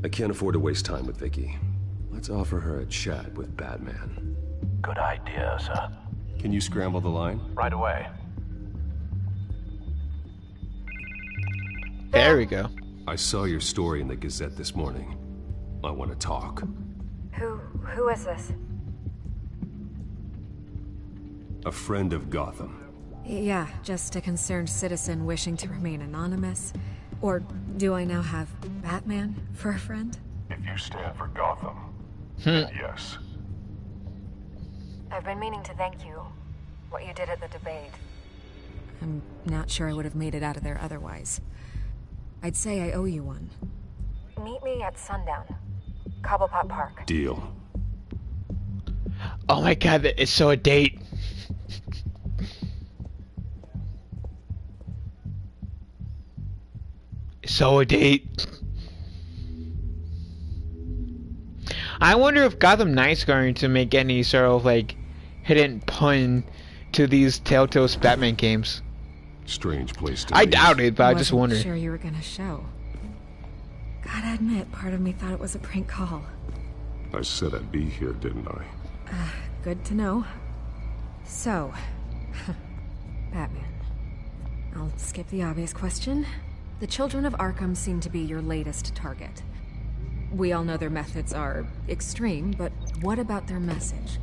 I can't afford to waste time with Vicky. Let's offer her a chat with Batman. good idea, sir. Can you scramble the line? Right away. There we go. I saw your story in the Gazette this morning. I want to talk. Who is this? A friend of Gotham. Yeah, just a concerned citizen wishing to remain anonymous. Or do I now have Batman for a friend? If you stand for Gotham, then yes. I've been meaning to thank you. What you did at the debate. I'm not sure I would have made it out of there otherwise. I'd say I owe you one. Meet me at sundown. Cobblepot Park. Deal. Oh my god, it's so a date. So a date. I wonder if Gotham Knight's going to make any sort of like hidden pun to these Telltale Batman games. Strange place to I be. doubt it, but I just wonder. Wasn't sure you were gonna show. Gotta admit, part of me thought it was a prank call. I said I'd be here, didn't I? Good to know. So, Batman. I'll skip the obvious question. The children of Arkham seem to be your latest target. We all know their methods are extreme, but what about their message?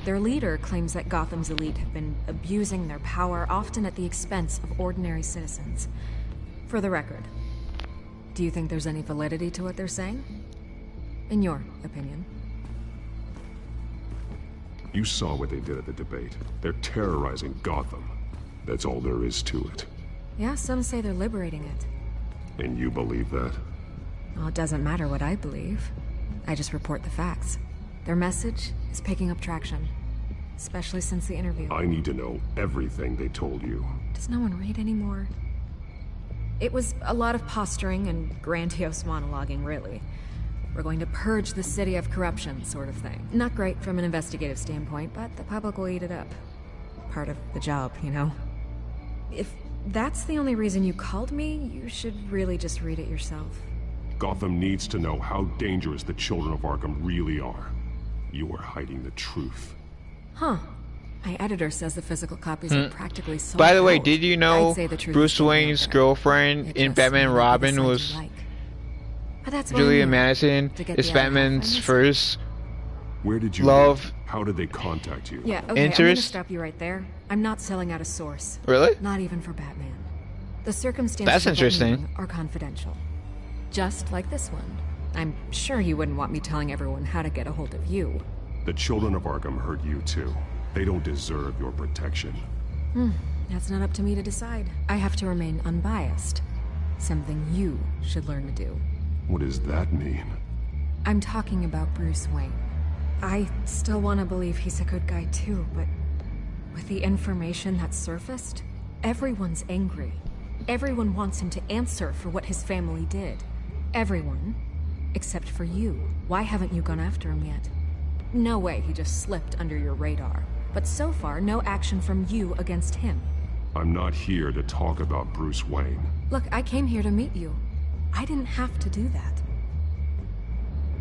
Their leader claims that Gotham's elite have been abusing their power, often at the expense of ordinary citizens. For the record, do you think there's any validity to what they're saying? In your opinion? You saw what they did at the debate. They're terrorizing Gotham. That's all there is to it. Yeah, some say they're liberating it. And you believe that? Well, it doesn't matter what I believe. I just report the facts. Their message is picking up traction, especially since the interview. I need to know everything they told you. Does no one read anymore? It was a lot of posturing and grandiose monologuing, really. We're going to purge the city of corruption, sort of thing. Not great from an investigative standpoint, but the public will eat it up. Part of the job, you know? If that's the only reason you called me, you should really just read it yourself. Gotham needs to know how dangerous the children of Arkham really are. You are hiding the truth. Huh. My editor says the physical copies are practically sold By the way, out. did you know I'd say the truth Bruce is getting Wayne's out there. girlfriend It in just Batman may not be the Robin side you was like. But that's what I'm Julia here, Madison? to get Is the other half Batman's I miss. first Where did you love? live? How did they contact you? Yeah, okay, I'm gonna interest? stop you right there. I'm not selling out a source. Really? Not even for Batman. The circumstances That's of that interesting. meeting are confidential. Just like this one. I'm sure you wouldn't want me telling everyone how to get a hold of you. The children of Arkham hurt you too. They don't deserve your protection. That's not up to me to decide. I have to remain unbiased. Something you should learn to do. What does that mean? I'm talking about Bruce Wayne. I still want to believe he's a good guy too, but with the information that surfaced, everyone's angry. Everyone wants him to answer for what his family did. Everyone, except for you. Why haven't you gone after him yet? No way he just slipped under your radar. But so far, no action from you against him. I'm not here to talk about Bruce Wayne. Look, I came here to meet you. I didn't have to do that.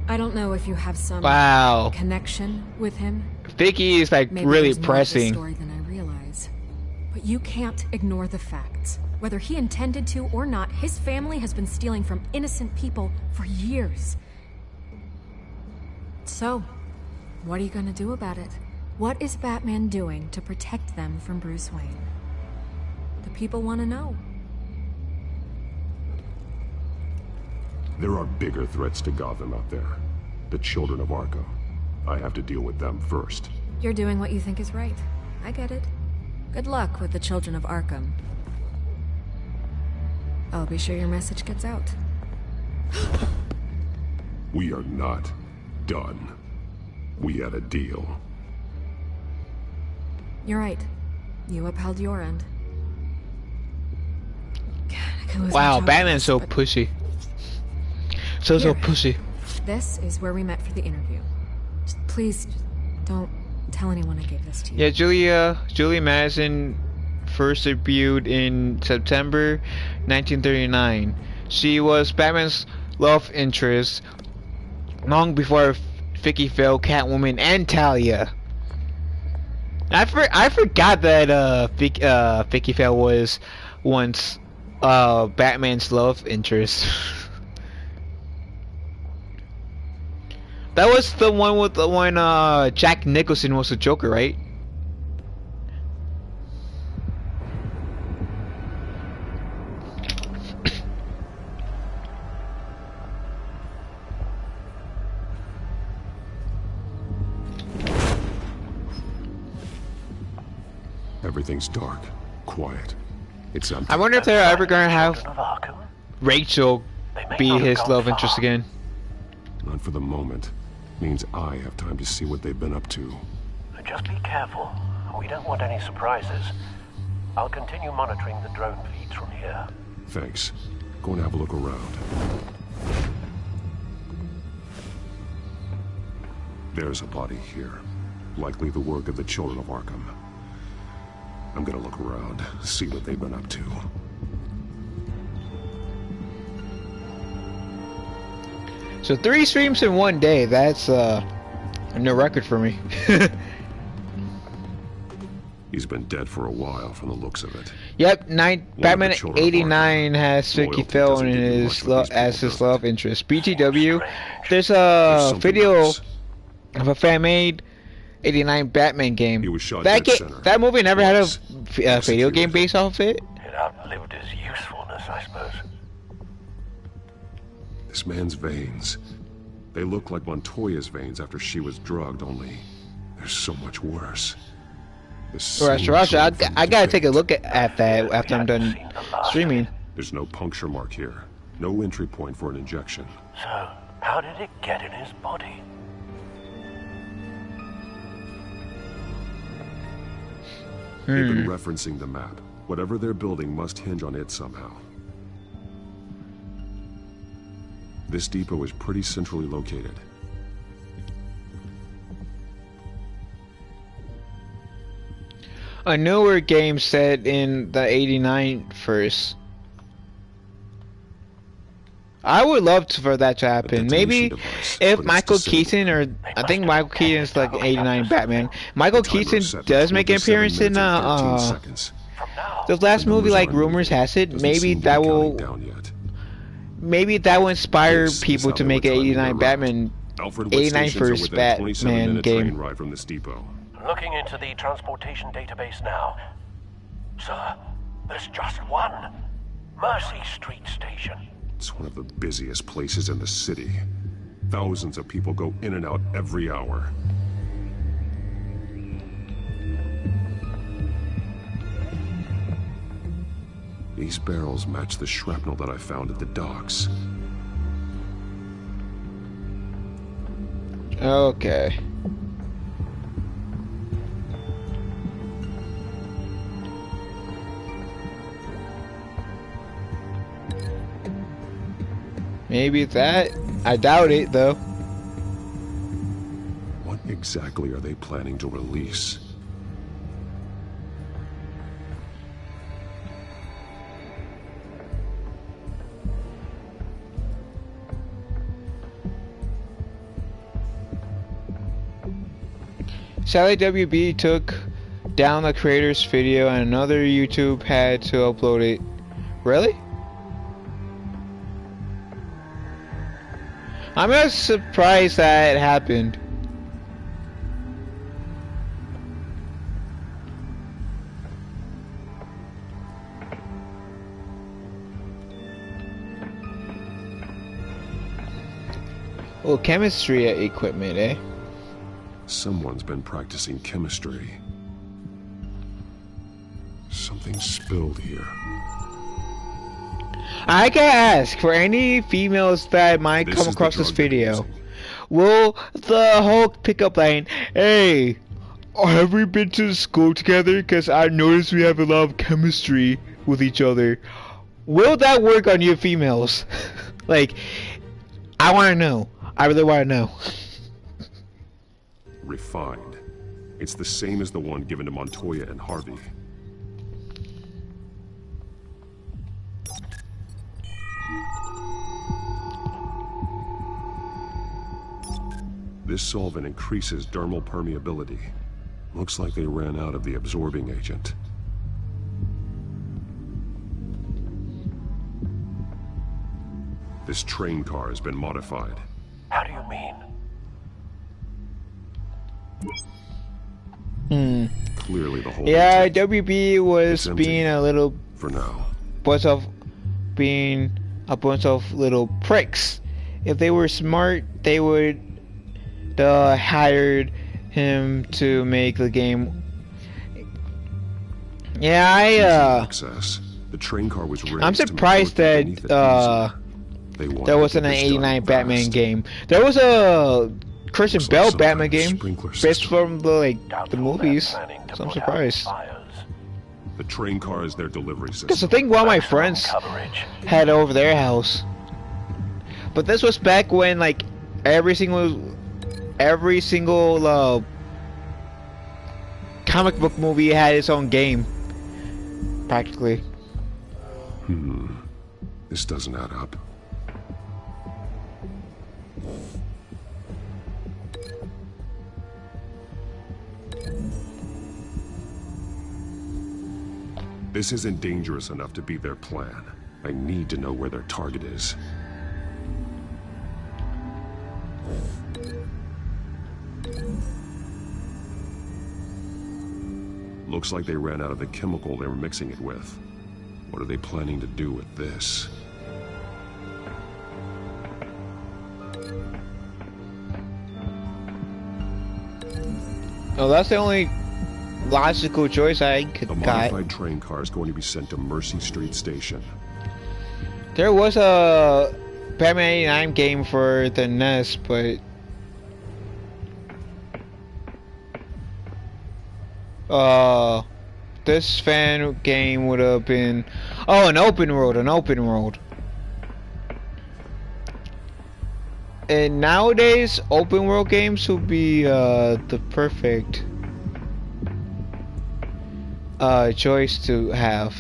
I don't know if you have some Wow. connection with him. Vicky is like Maybe really there's more to this pressing. story than I realize. But you can't ignore the facts. Whether he intended to or not, his family has been stealing from innocent people for years. So, what are you gonna do about it? What is Batman doing to protect them from Bruce Wayne? The people want to know. There are bigger threats to Gotham out there. The children of Arkham. I have to deal with them first. You're doing what you think is right. I get it. Good luck with the children of Arkham. I'll be sure your message gets out. We are not done. We had a deal. You're right. You upheld your end. God, I could lose my Wow, job Batman's so but pushy. So Here. pushy. This is where we met for the interview. Just please, don't tell anyone I gave this to you. Yeah, Julia Madison first debuted in September 1939. She was Batman's love interest long before Vicky Vale, Catwoman, and Talia. I forgot that Vicky Vale was once Batman's love interest. That was the one with the when Jack Nicholson was the Joker, right? Everything's dark, quiet. It's empty. I wonder if they're ever gonna have Rachel be his love interest again. Not for the moment. Means I have time to see what they've been up to. Just be careful. We don't want any surprises. I'll continue monitoring the drone feeds from here. Thanks. Go and have a look around. There's a body here. Likely the work of the children of Arkham. I'm gonna look around, see what they've been up to. So 3 streams in one day, that's a new record for me. He's been dead for a while from the looks of it. Yep, Batman 89 has Vicky Vale in his as his love interest. BTW, there's a video of a fan-made 89 Batman game. He was shot that movie never had a video game based off of it. It outlived its usefulness, I suppose. This man's veins. They look like Montoya's veins after she was drugged, only they're so much worse. Russia, I gotta take a look at that after I'm done streaming. There's no puncture mark here. No entry point for an injection. So, how did it get in his body? They've been referencing the map. Whatever they're building must hinge on it somehow. This depot is pretty centrally located. A newer game set in the 89 first. I would love for that to happen. Maybe if Michael Keaton, or I think Michael Keaton's like 89 Batman. Michael Keaton does make an appearance in the last movie, like rumors has it. Maybe that will inspire people to make an 89 Batman, 89 first Batman game. Ride from this depot. Looking into the transportation database now. Sir, there's just one. Mercy Street Station. It's one of the busiest places in the city. Thousands of people go in and out every hour. These barrels match the shrapnel that I found at the docks. Okay. Maybe that. I doubt it, though. What exactly are they planning to release? Sally WB took down the creator's video and another YouTube had to upload it. Really? I'm just surprised that it happened. Oh, chemistry equipment, eh? Someone's been practicing chemistry. Something spilled here. I gotta ask, for any females that might come across this video, will the whole pickup line, hey, have we been to school together? Because I noticed we have a lot of chemistry with each other. Will that work on you females? Like, I want to know. I really want to know. Refined. It's the same as the one given to Montoya and Harvey. This solvent increases dermal permeability. Looks like they ran out of the absorbing agent. This train car has been modified. How do you mean? Clearly the whole WB was being a little for now. Bunch of being a bunch of little pricks. If they were smart, they would hired him to make the game. Access. The train car was I'm surprised that there wasn't an '89 Batman game. There was a Christian Bale Batman game based from the movies. So I'm surprised. The train car is their delivery system. Because I think one of my friends had it over their house. But this was back when every single comic book movie had its own game, practically. This doesn't add up. This isn't dangerous enough to be their plan. I need to know where their target is. Looks like they ran out of the chemical they were mixing it with. What are they planning to do with this? Oh, that's the only logical choice I could got. The modified train car is going to be sent to Mercy Street Station. There was a Batman '89 game for the NES, but this fan game would have been an open world. And nowadays, open world games would be the perfect choice to have.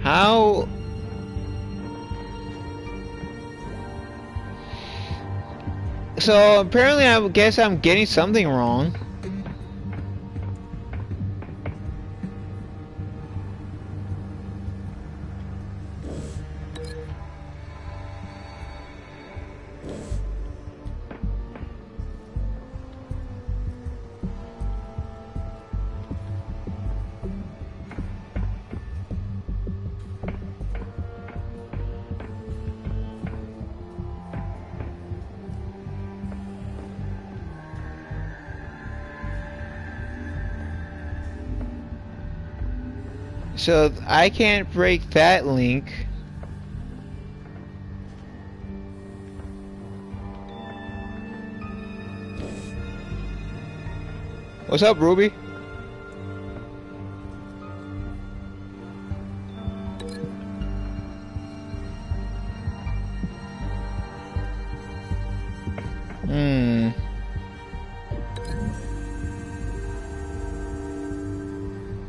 How? So apparently I guess I'm getting something wrong. So I can't break that link. What's up, Ruby?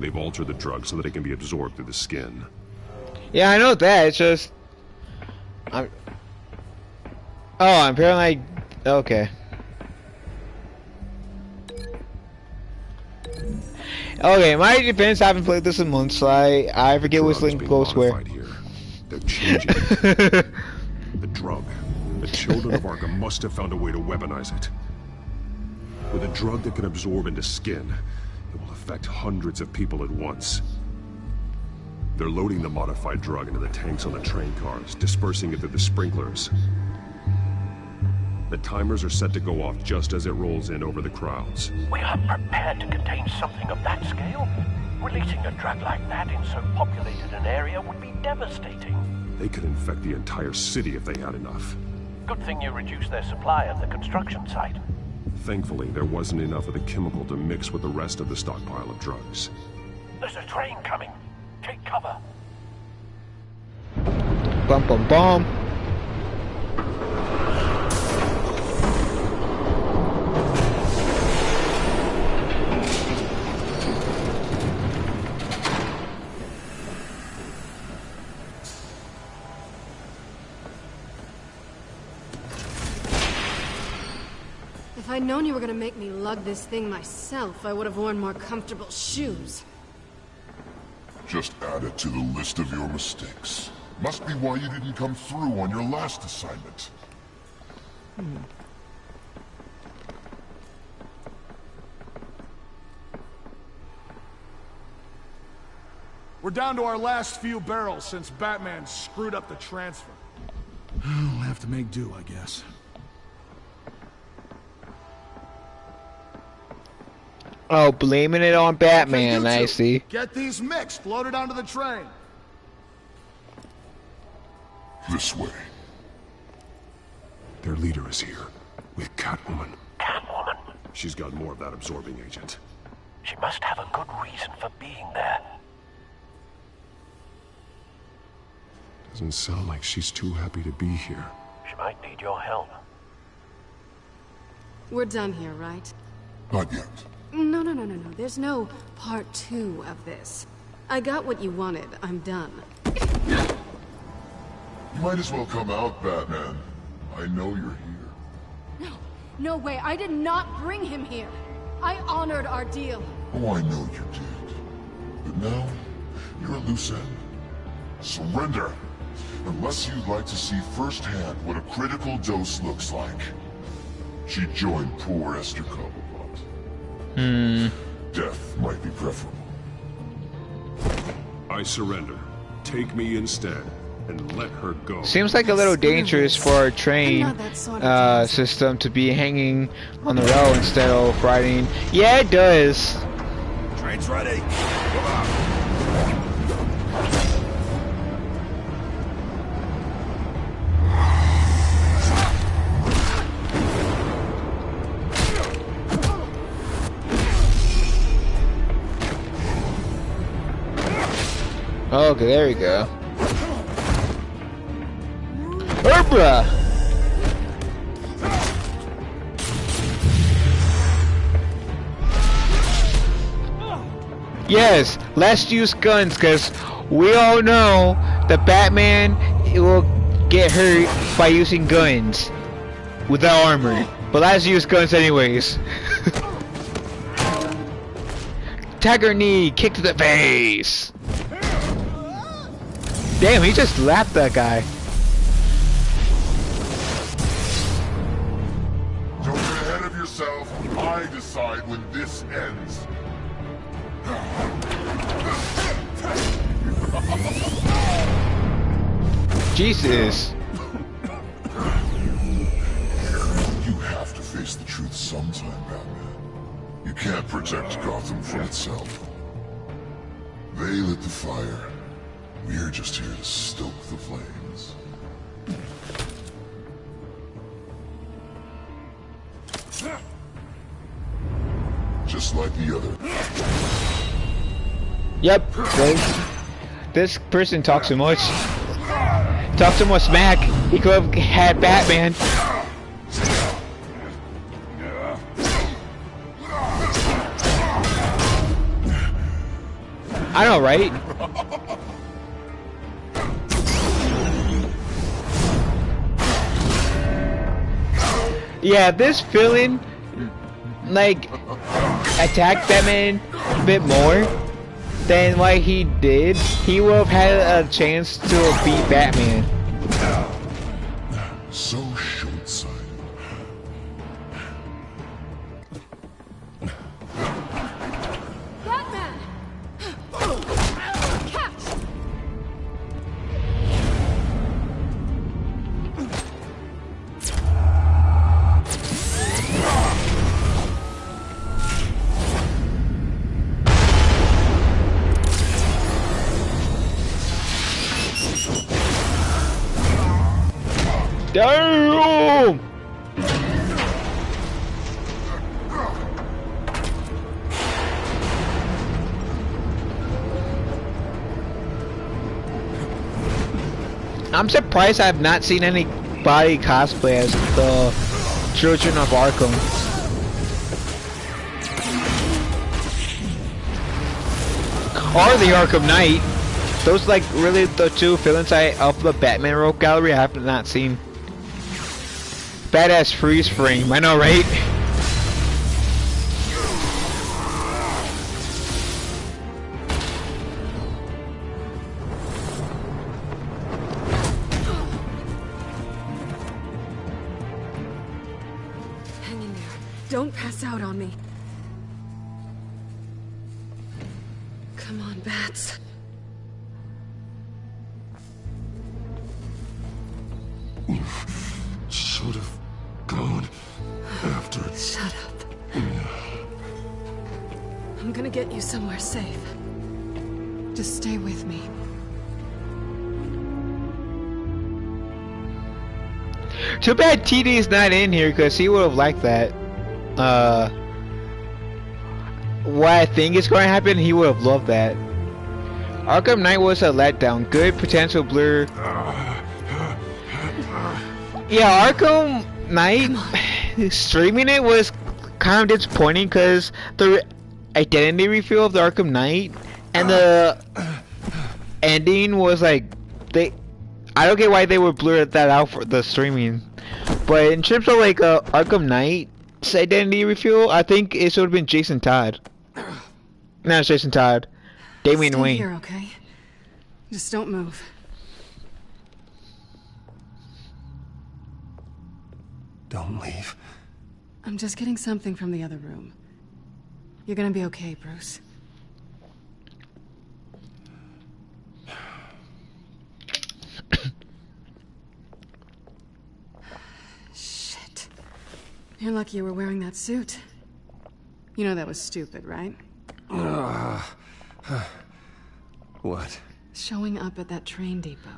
They've altered the drug so that it can be absorbed through the skin. Yeah, I know that. It's just apparently okay. Okay, my defense, I haven't played this in months, so I forget which link goes where. They're changing it. The drug. The children of Arkham must have found a way to weaponize it. With a drug that can absorb into skin, it will affect hundreds of people at once. They're loading the modified drug into the tanks on the train cars, dispersing it through the sprinklers. The timers are set to go off just as it rolls in over the crowds. We aren't prepared to contain something of that scale. Releasing a drug like that in so populated an area would be devastating. They could infect the entire city if they had enough. Good thing you reduced their supply at the construction site. Thankfully, there wasn't enough of the chemical to mix with the rest of the stockpile of drugs. There's a train coming. Take cover. Bum bum bum. If I'd known you were gonna make me lug this thing myself, I would have worn more comfortable shoes. Just add it to the list of your mistakes. Must be why you didn't come through on your last assignment. We're down to our last few barrels since Batman screwed up the transfer. We'll have to make do, I guess. Oh, blaming it on Batman, Okay, you I two, see. Get these mixed, loaded onto the train. This way. Their leader is here, with Catwoman. Catwoman? She's got more of that absorbing agent. She must have a good reason for being there. Doesn't sound like she's too happy to be here. She might need your help. We're done here, right? Not yet. No. There's no part 2 of this. I got what you wanted. I'm done. You might as well come out, Batman. I know you're here. No way. I did not bring him here. I honored our deal. Oh, I know you did. But now, you're a loose end. Surrender! Unless you'd like to see firsthand what a critical dose looks like. She joined poor Esther Cobblepot. Death might be preferable. I surrender. Take me instead, and let her go. Seems like a little dangerous for our train system to be hanging on the road instead of riding. Yeah, it does. Train's ready. Come on. Okay, there we go. Herbra! Yes, let's use guns, because we all know that Batman will get hurt by using guns without armor. But let's use guns anyways. Tiger knee, kick to the face. Damn, he just lapped that guy. Don't get ahead of yourself. I decide when this ends. Jesus. You have to face the truth sometime, Batman. You can't protect Gotham from itself. They lit the fire. We're just here to stoke the flames. Just like the other. Yep. This person talks too much. Talks too much smack. He could have had Batman. I know, right? Yeah, this villain, like, attacked Batman a bit more than what he did. He would have had a chance to beat Batman. So short-sighted. Batman! Catch! Damn! I'm surprised I've not seen anybody cosplay as the Children of Arkham. Or the Arkham Knight. Those like really the two villains of the Batman Rogue Gallery I have not seen. Badass freeze frame, I know, right? Hang in there. Don't pass out on me. Come on, Bats. You should have gone after. Shut up. I'm gonna get you somewhere safe. Just stay with me. Too bad TD's not in here because he would have liked that. What I think is going to happen, he would have loved that. Arkham Knight was a letdown. Good potential blur. Yeah, Arkham Knight streaming it was kind of disappointing because the identity reveal of the Arkham Knight and the ending was like I don't get why they would blur that out for the streaming. But in terms of like Arkham Knight's identity reveal, I think it should have been Jason Todd. Not Jason Todd. Damian Wayne. Stay here, okay? Just don't move. Don't leave. I'm just getting something from the other room. You're gonna be okay, Bruce. Shit. You're lucky you were wearing that suit. You know that was stupid, right? What? Showing up at that train depot.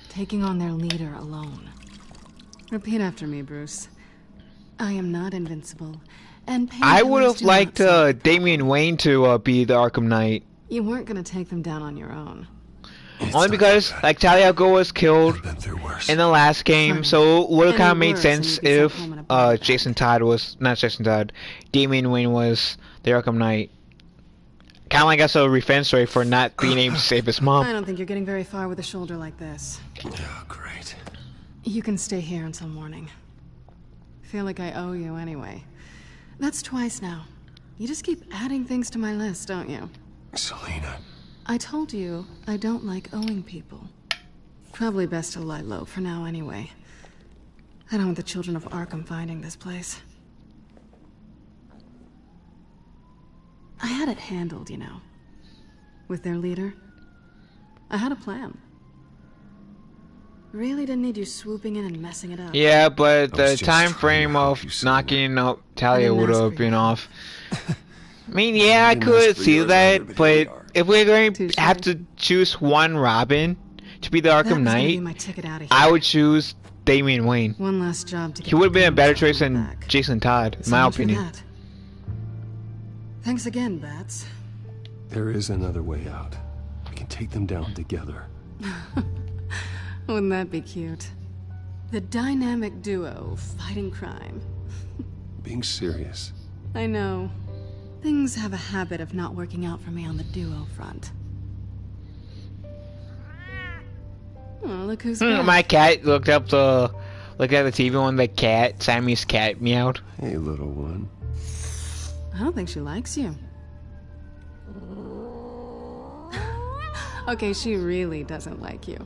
Taking on their leader alone. Repeat after me, Bruce. I am not invincible, and I would have painkillers do liked not solve Damian Wayne to be the Arkham Knight. You weren't gonna take them down on your own. Only because like Talia al Ghul was killed in the last game, so it would have kind of made sense if Jason Todd was not Jason Todd, Damian Wayne was the Arkham Knight. Kind of like as a revenge story for not being able to save his mom. I don't think you're getting very far with a shoulder like this. Oh, great. You can stay here until morning. Feel like I owe you anyway. That's twice now. You just keep adding things to my list, don't you? Selina. I told you I don't like owing people. Probably best to lie low for now anyway. I don't want the children of Arkham finding this place. I had it handled, you know. With their leader. I had a plan. Really didn't need you swooping in and messing it up. Yeah, but the time frame of knocking up Talia would have been off. I mean, yeah, I could see that, but if we're going to have to choose one Robin to be the Arkham Knight, I would choose Damian Wayne. One last job to get he would have been a better choice than Jason Todd, in my opinion. Thanks again, Bats. There is another way out. We can take them down together. Wouldn't that be cute? The dynamic duo fighting crime. Being serious. I know. Things have a habit of not working out for me on the duo front. Oh, look who's back. My cat looked at the TV when the cat, Sammy's cat, meowed. Hey, little one. I don't think she likes you. Okay, she really doesn't like you.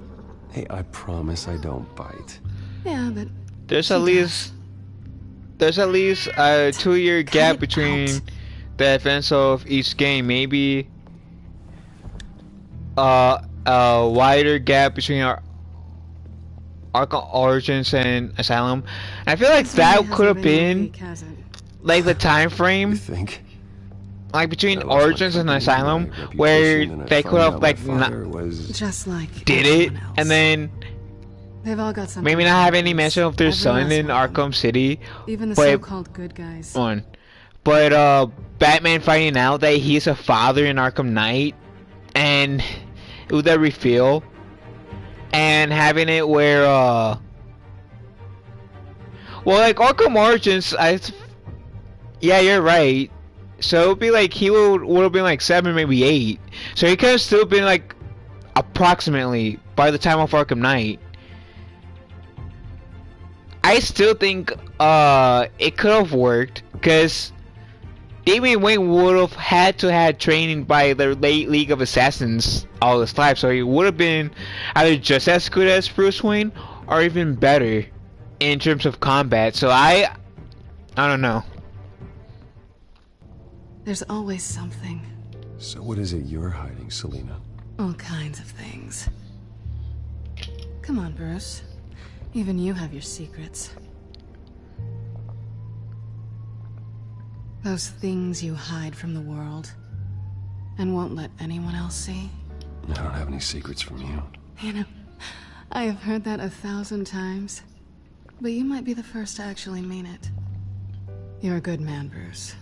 Hey, I promise I don't bite. Yeah, but there's at least a 2-year gap between the events of each game. Maybe a wider gap between our Arkham Origins and Asylum. And I feel like that could have been like the time frame. Like between Origins and Asylum, where they could have like just like did it, and then they've all got maybe not have any mention of their son in Arkham City, even the so-called good guys. But Batman finding out that he's a father in Arkham Knight, and with that reveal, and having it where well, like Arkham Origins, yeah, you're right. So it'd be like he would have been like 7, maybe 8. So he could have still been like approximately by the time of Arkham Knight. I still think it could have worked because Damian Wayne would have had to had training by the late League of Assassins all his life, so he would have been either just as good as Bruce Wayne or even better in terms of combat. So I don't know. There's always something. So what is it you're hiding, Selina? All kinds of things. Come on, Bruce. Even you have your secrets. Those things you hide from the world and won't let anyone else see. I don't have any secrets from you. You know, I have heard that 1,000 times, but you might be the first to actually mean it. You're a good man, Bruce.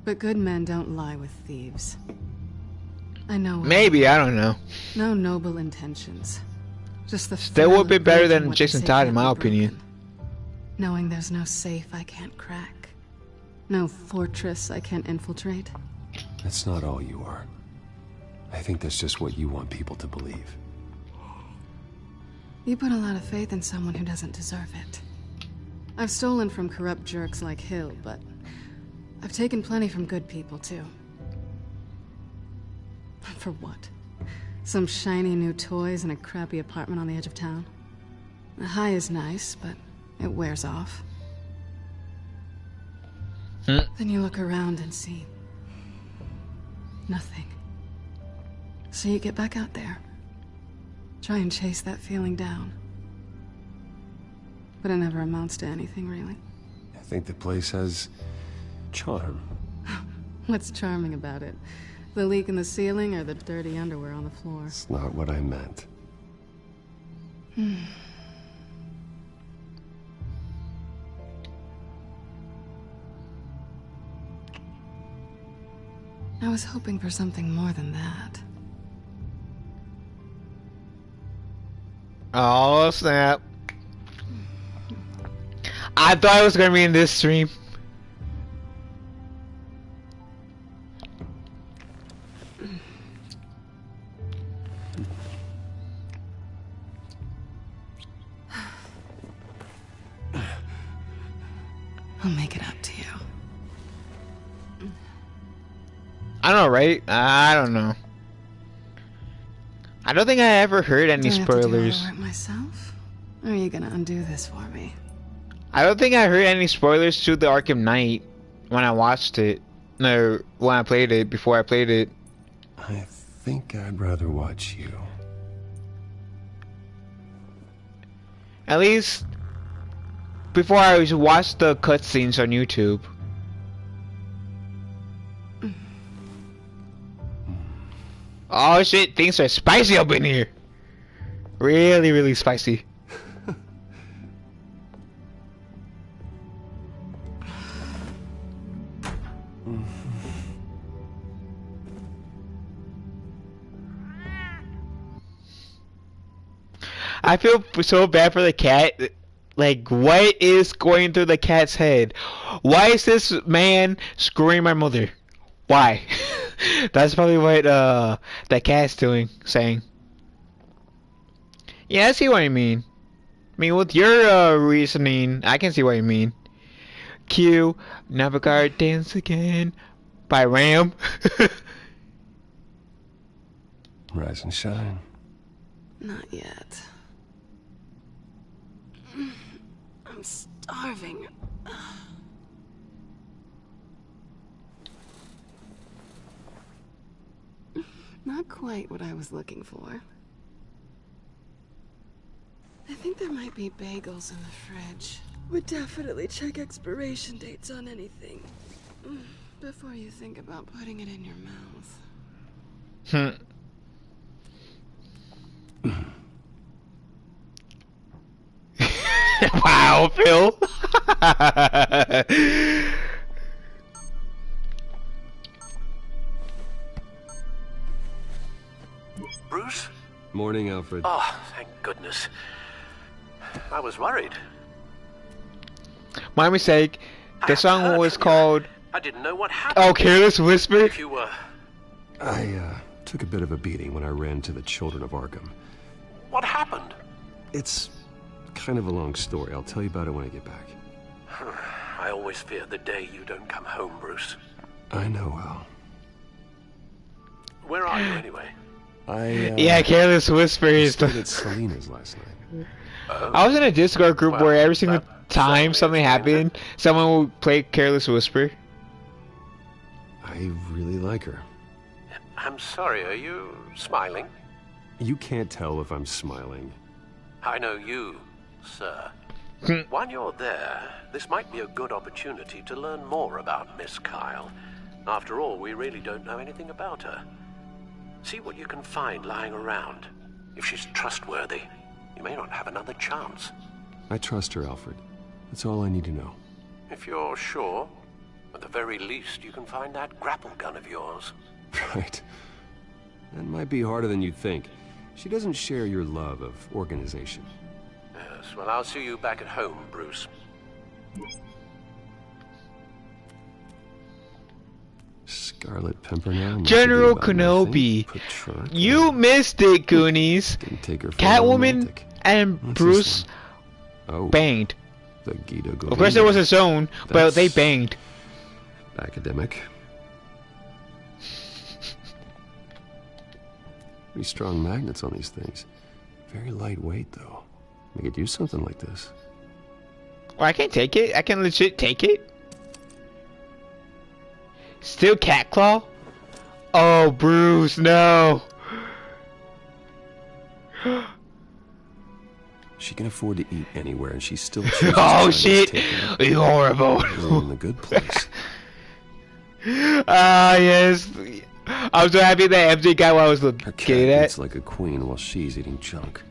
But good men don't lie with thieves. I know. Maybe, I don't know. No noble intentions. Just the still would be better than Jason Todd, in my opinion. Knowing there's no safe I can't crack. No fortress I can't infiltrate. That's not all you are. I think that's just what you want people to believe. You put a lot of faith in someone who doesn't deserve it. I've stolen from corrupt jerks like Hill, but I've taken plenty from good people, too. For what? Some shiny new toys and a crappy apartment on the edge of town? The high is nice, but it wears off. Then you look around and see nothing. So you get back out there. Try and chase that feeling down. But it never amounts to anything, really. I think the place has charm. What's charming about it? The leak in the ceiling or the dirty underwear on the floor? It's not what I meant. I was hoping for something more than that. Oh, snap. I thought it was gonna be in this stream. I'll make it up to you. I don't know, right? I don't know. I don't think I ever heard any Do I have to do all the spoilers. work myself? Or are you gonna undo this for me? I don't think I heard any spoilers to the Arkham Knight when I watched it. No, when I played it, before I played it. I think I'd rather watch you. At least before I watched the cutscenes on YouTube. Oh shit, things are spicy up in here. Really, really spicy. I feel so bad for the cat. Like, what is going through the cat's head? Why is this man screwing my mother? Why? That's probably what the cat's saying. Yeah, I see what you mean. I mean, with your reasoning, I can see what you mean. Q, Navigar Dance Again by Ram. Rise and shine. Not yet. I'm starving. Not quite what I was looking for. I think there might be bagels in the fridge. Would definitely check expiration dates on anything before you think about putting it in your mouth. Wow, Phil. Bruce? Morning, Alfred. Oh, thank goodness. I was worried. My mistake. The song was called... I didn't know what happened. Oh, Careless Whisper? If you were... I took a bit of a beating when I ran to the Children of Arkham. What happened? It's kind of a long story. I'll tell you about it when I get back. I always fear the day you don't come home, Bruce. I know, Al. Where are you, anyway? Yeah, Careless Whisper is the... at Selena's last night. I was in a Discord group where every single time something happened, someone would play Careless Whisper. I really like her. I'm sorry, are you smiling? You can't tell if I'm smiling. I know you, sir. While you're there, this might be a good opportunity to learn more about Miss Kyle. After all, we really don't know anything about her. See what you can find lying around. If she's trustworthy, you may not have another chance. I trust her, Alfred. That's all I need to know. If you're sure, at the very least, you can find that grapple gun of yours. Right. That might be harder than you'd think. She doesn't share your love of organization. Yes, well, I'll see you back at home, Bruce. Scarlet Pimpernel. General Kenobi. You missed it, Goonies. Catwoman and Bruce banged. The Guido of course, there was a zone, but they banged. Academic. Pretty strong magnets on these things. Very lightweight, though. We could use something like this. Well, I can't take it. I can legit take it. Still Cat Claw? Oh, Bruce, no. She can afford to eat anywhere, and she still chooses oh, shit. You're horrible. We're in a good place. Ah, yes. I'm so happy that MJ got what I was looking at. It's like a queen while she's eating junk.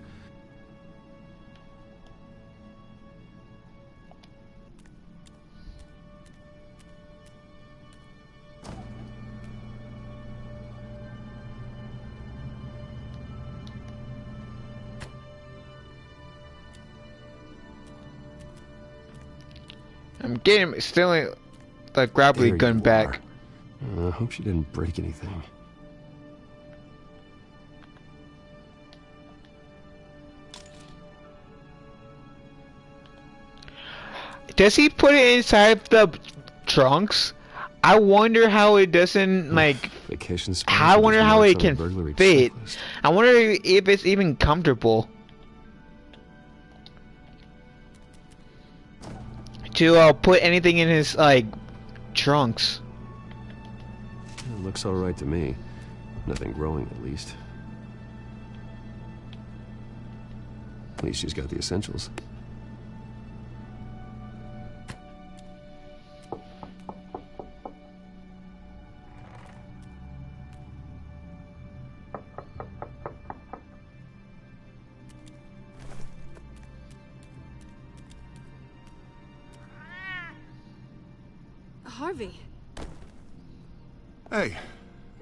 I'm getting still the grappling gun back. I hope she didn't break anything. Does he put it inside the trunks? I wonder how it doesn't like. Vacation spot. I wonder how it can fit. I wonder if it's even comfortable. To put anything in his like trunks. It looks all right to me. Nothing growing, at least. At least she's got the essentials. Harvey. Hey,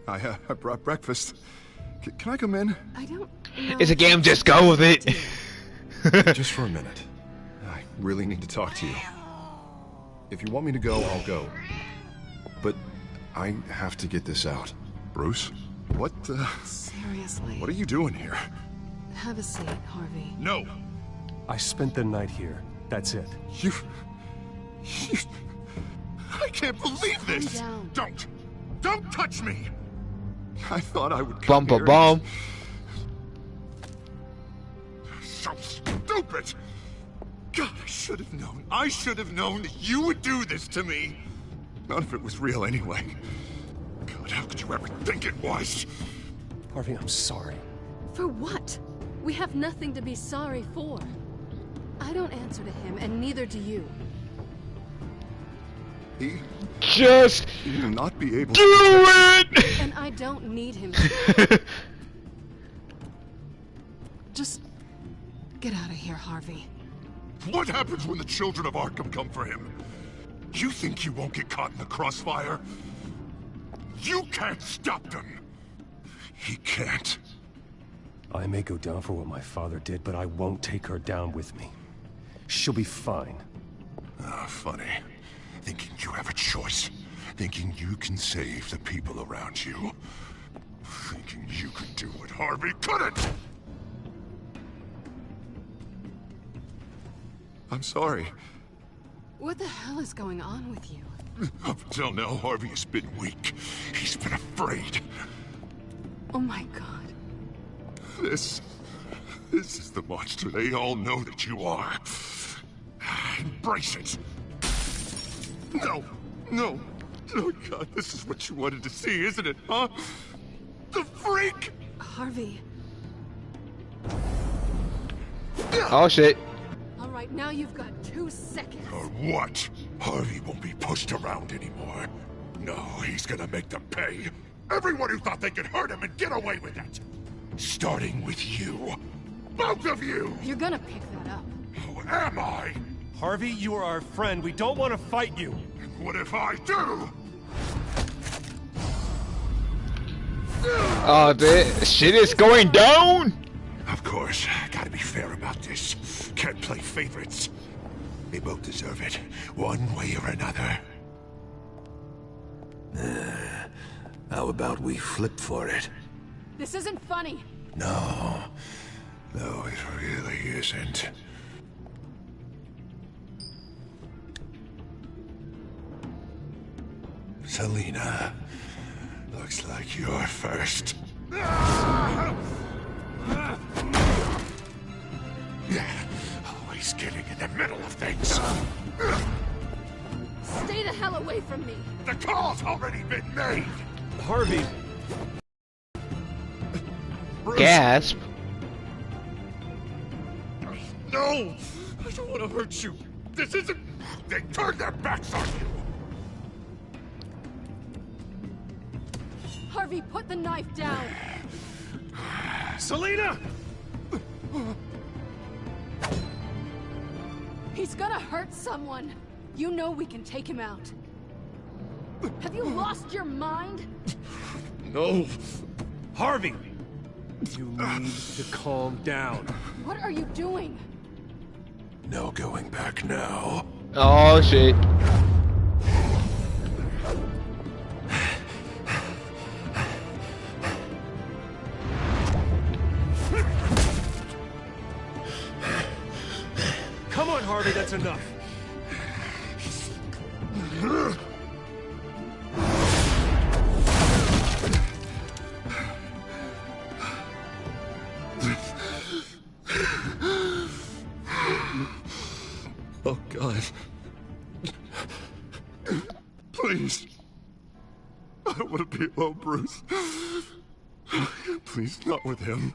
I brought breakfast. Can I come in? I don't know. It's a game, just go with it. Just for a minute. I really need to talk to you. If you want me to go, I'll go. But I have to get this out. Bruce? What the... Seriously. What are you doing here? Have a seat, Harvey. No! I spent the night here. That's it. You... I can't believe this! Calm down. Don't touch me! I thought I would come here. Bum. So stupid! God, I should have known. I should have known that you would do this to me. None of it was real anyway. God, how could you ever think it was? Harvey, I'm sorry. For what? We have nothing to be sorry for. I don't answer to him, and neither do you. He will not be able to do it! And I don't need him. Just get out of here, Harvey. What happens when the children of Arkham come for him? You think you won't get caught in the crossfire? You can't stop them. He can't. I may go down for what my father did, but I won't take her down with me. She'll be fine. Ah, funny. Thinking you have a choice. Thinking you can save the people around you. Thinking you could do what Harvey couldn't! I'm sorry. What the hell is going on with you? Up until now, Harvey has been weak. He's been afraid. Oh my god. This is the monster they all know that you are. Embrace it. No, no. Oh God, this is what you wanted to see, isn't it, huh? The freak! Harvey. Oh shit. Alright, now you've got 2 seconds. Or what? Harvey won't be pushed around anymore. No, he's gonna make them pay. Everyone who thought they could hurt him and get away with it. Starting with you. Both of you! You're gonna pick that up. Who am I? Harvey, you are our friend. We don't want to fight you. What if I do? Oh, this shit is going down! Of course, gotta be fair about this. Can't play favorites. They both deserve it, one way or another. How about we flip for it? This isn't funny. No, it really isn't. Selina, looks like you're first. Always getting in the middle of things. Stay the hell away from me. The call's already been made. Harvey. Bruce. Gasp. No! I don't want to hurt you. This isn't... They turned their backs on you. Harvey, put the knife down. Selina! He's gonna hurt someone. You know we can take him out. Have you lost your mind? No. Harvey! You need to calm down. What are you doing? No going back now. Oh shit. Come on, Harvey, that's enough. Oh, God. Please. I don't want to be alone, Bruce. Please, not with him.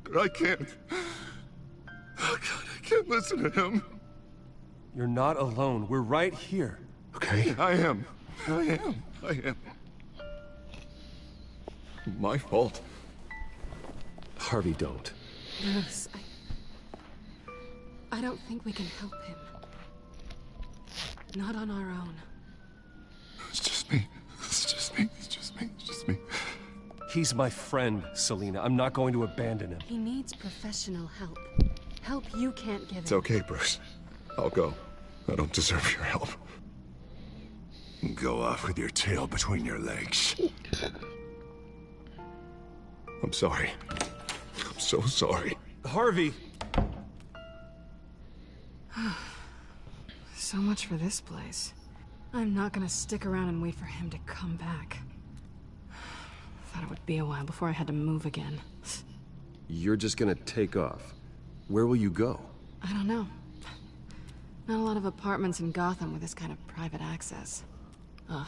But I can't. Oh, God, I can't listen to him. You're not alone. We're right here. Okay, I am. My fault. Harvey, don't. Bruce, I don't think we can help him. Not on our own. It's just me. He's my friend, Selina. I'm not going to abandon him. He needs professional help. Help you can't give him. It's okay, Bruce. I'll go. I don't deserve your help. Go off with your tail between your legs. I'm sorry. I'm so sorry. Harvey! So much for this place. I'm not gonna stick around and wait for him to come back. Thought it would be a while before I had to move again. You're just gonna take off. Where will you go? I don't know. Not a lot of apartments in Gotham with this kind of private access. Ugh.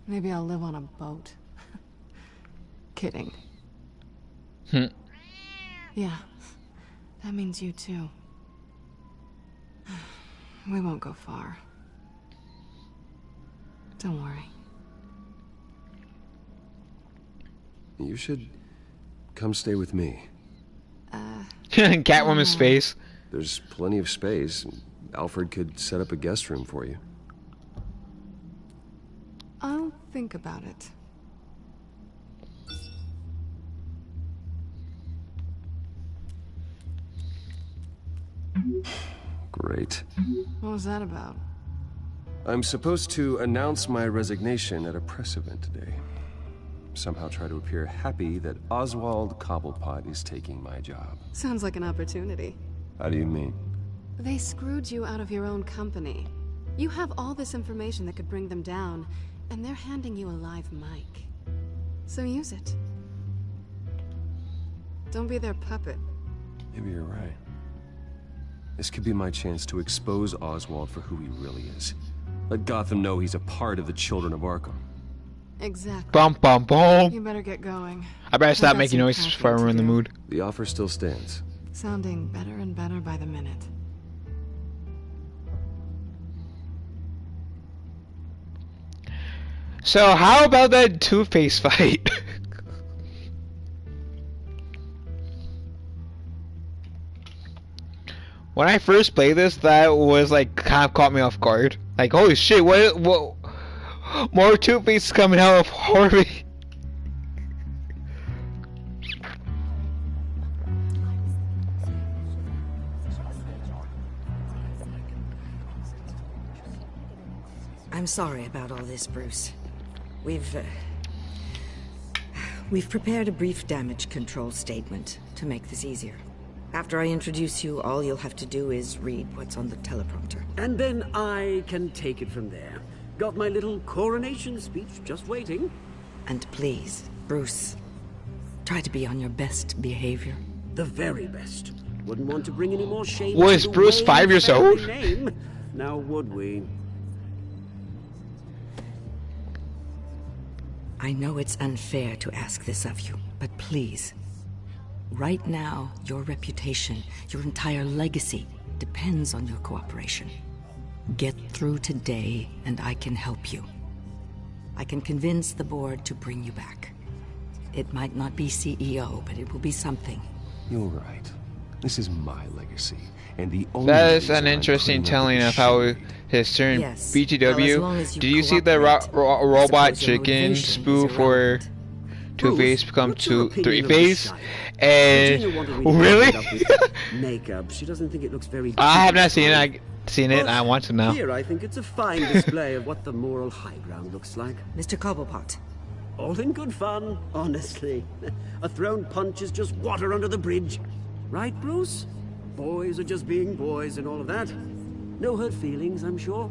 Maybe I'll live on a boat. Kidding. Yeah. That means you too. We won't go far. Don't worry. You should come stay with me. Catwoman's face. There's plenty of space. Alfred could set up a guest room for you. I'll think about it. Great. What was that about? I'm supposed to announce my resignation at a press event today. Somehow try to appear happy that Oswald Cobblepot is taking my job. Sounds like an opportunity. How do you mean? They screwed you out of your own company. You have all this information that could bring them down, and they're handing you a live mic. So use it. Don't be their puppet. Maybe you're right. This could be my chance to expose Oswald for who he really is. Let Gotham know he's a part of the Children of Arkham. Exactly. Bum bum bum. You better get going. I better stop got making some noises before packing we're to in the do. mood. The offer still stands. Sounding better and better by the minute. So how about that Two-Face fight? When I first played this, that was like kind of caught me off guard. Like, holy shit, what more Two-Face coming out of Harvey? I'm sorry about all this, Bruce. We've prepared a brief damage control statement to make this easier. After I introduce you, all you'll have to do is read what's on the teleprompter. And then I can take it from there. Got my little coronation speech just waiting. And please, Bruce, try to be on your best behavior. The very best. Wouldn't want to bring any more shame Was to the Bruce Wayne 5 years family old? Name. Now would we? I know it's unfair to ask this of you, but please. Right now, your reputation, your entire legacy, depends on your cooperation. Get through today, and I can help you. I can convince the board to bring you back. It might not be CEO, but it will be something. You're right. This is my legacy, and the only That is reason an I'm interesting putting up telling with of how shit his turn Yes. BTW. Well, as long as you Did you see the cooperate, robot suppose your chicken motivation is spoof where Two-Face become what's your opinion of Three-Face? this guy? And Virginia wanted me to really? back it up with makeup. She doesn't think it looks very. I have not seen it. I But I want to know. Here, I think it's a fine display of what the moral high ground looks like. Mr. Cobblepot. All in good fun, honestly. A thrown punch is just water under the bridge. Right, Bruce? Boys are just being boys and all of that. No hurt feelings, I'm sure.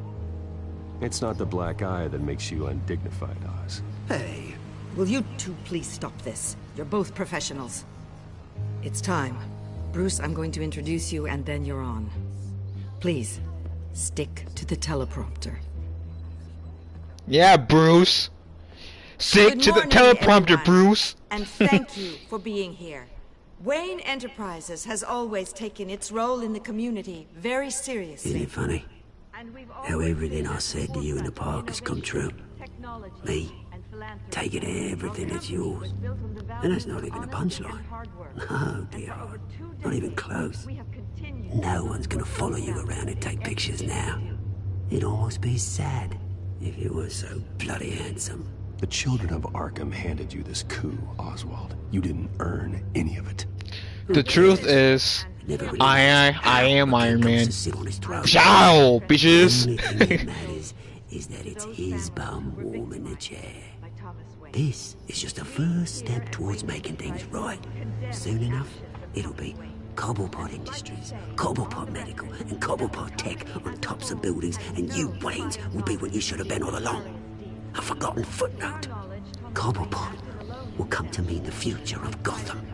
It's not the black eye that makes you undignified, Oz. Hey. Will you two please stop this? You're both professionals. It's time. Bruce, I'm going to introduce you and then you're on. Please, stick to the teleprompter. Yeah, Bruce. Stick Good to the morning, teleprompter, everyone. Bruce. And thank you for being here. Wayne Enterprises has always taken its role in the community very seriously. Isn't it funny? How everything I said to you in the park has come true. Me, taking everything that's yours. And that's not even a punchline. No, dear heart. Not even close. No one's gonna follow you around and take pictures now. It'd almost be sad if you were so bloody handsome. The Children of Arkham handed you this coup, Oswald. You didn't earn any of it. The truth is, I am Iron Man. Ciao, bitches. The only thing that matters is that it's his bum warm in the chair. This is just a first step towards making things right. Soon enough, it'll be Cobblepot Industries, Cobblepot Medical, and Cobblepot Tech on tops of buildings, and you, Waynes, will be what you should have been all along. A forgotten footnote. Cobblepot will come to mean the future of Gotham.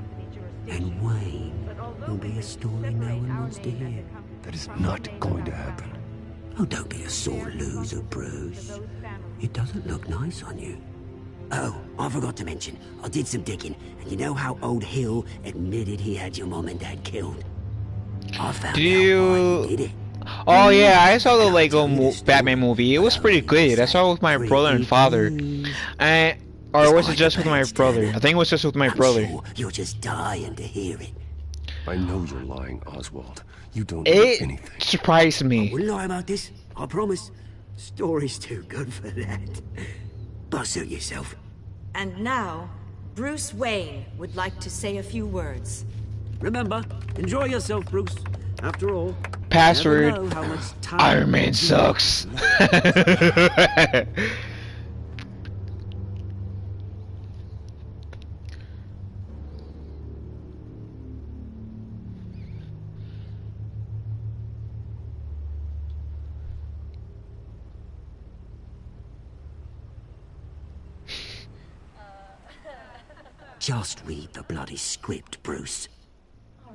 And Wayne will be a story no one wants to hear. That is not going to happen. Oh, don't be a sore loser, Bruce. It doesn't look nice on you. Oh, I forgot to mention, I did some digging, and you know how old Hill admitted he had your mom and dad killed? I found out why he did it. Oh yeah, I saw the Lego Batman movie. It was pretty good. I saw it with my brother and father. Or was it just with my brother? I think it was just with my brother. Sure you're just dying to hear it. I know you're lying, Oswald. You don't know anything. It surprised me. I wouldn't lie about this, I promise. Story's too good for that. suit yourself. And now, Bruce Wayne would like to say a few words. Remember, enjoy yourself, Bruce. After all, Password. you never know how much time Iron Man sucks. Just read the bloody script, Bruce.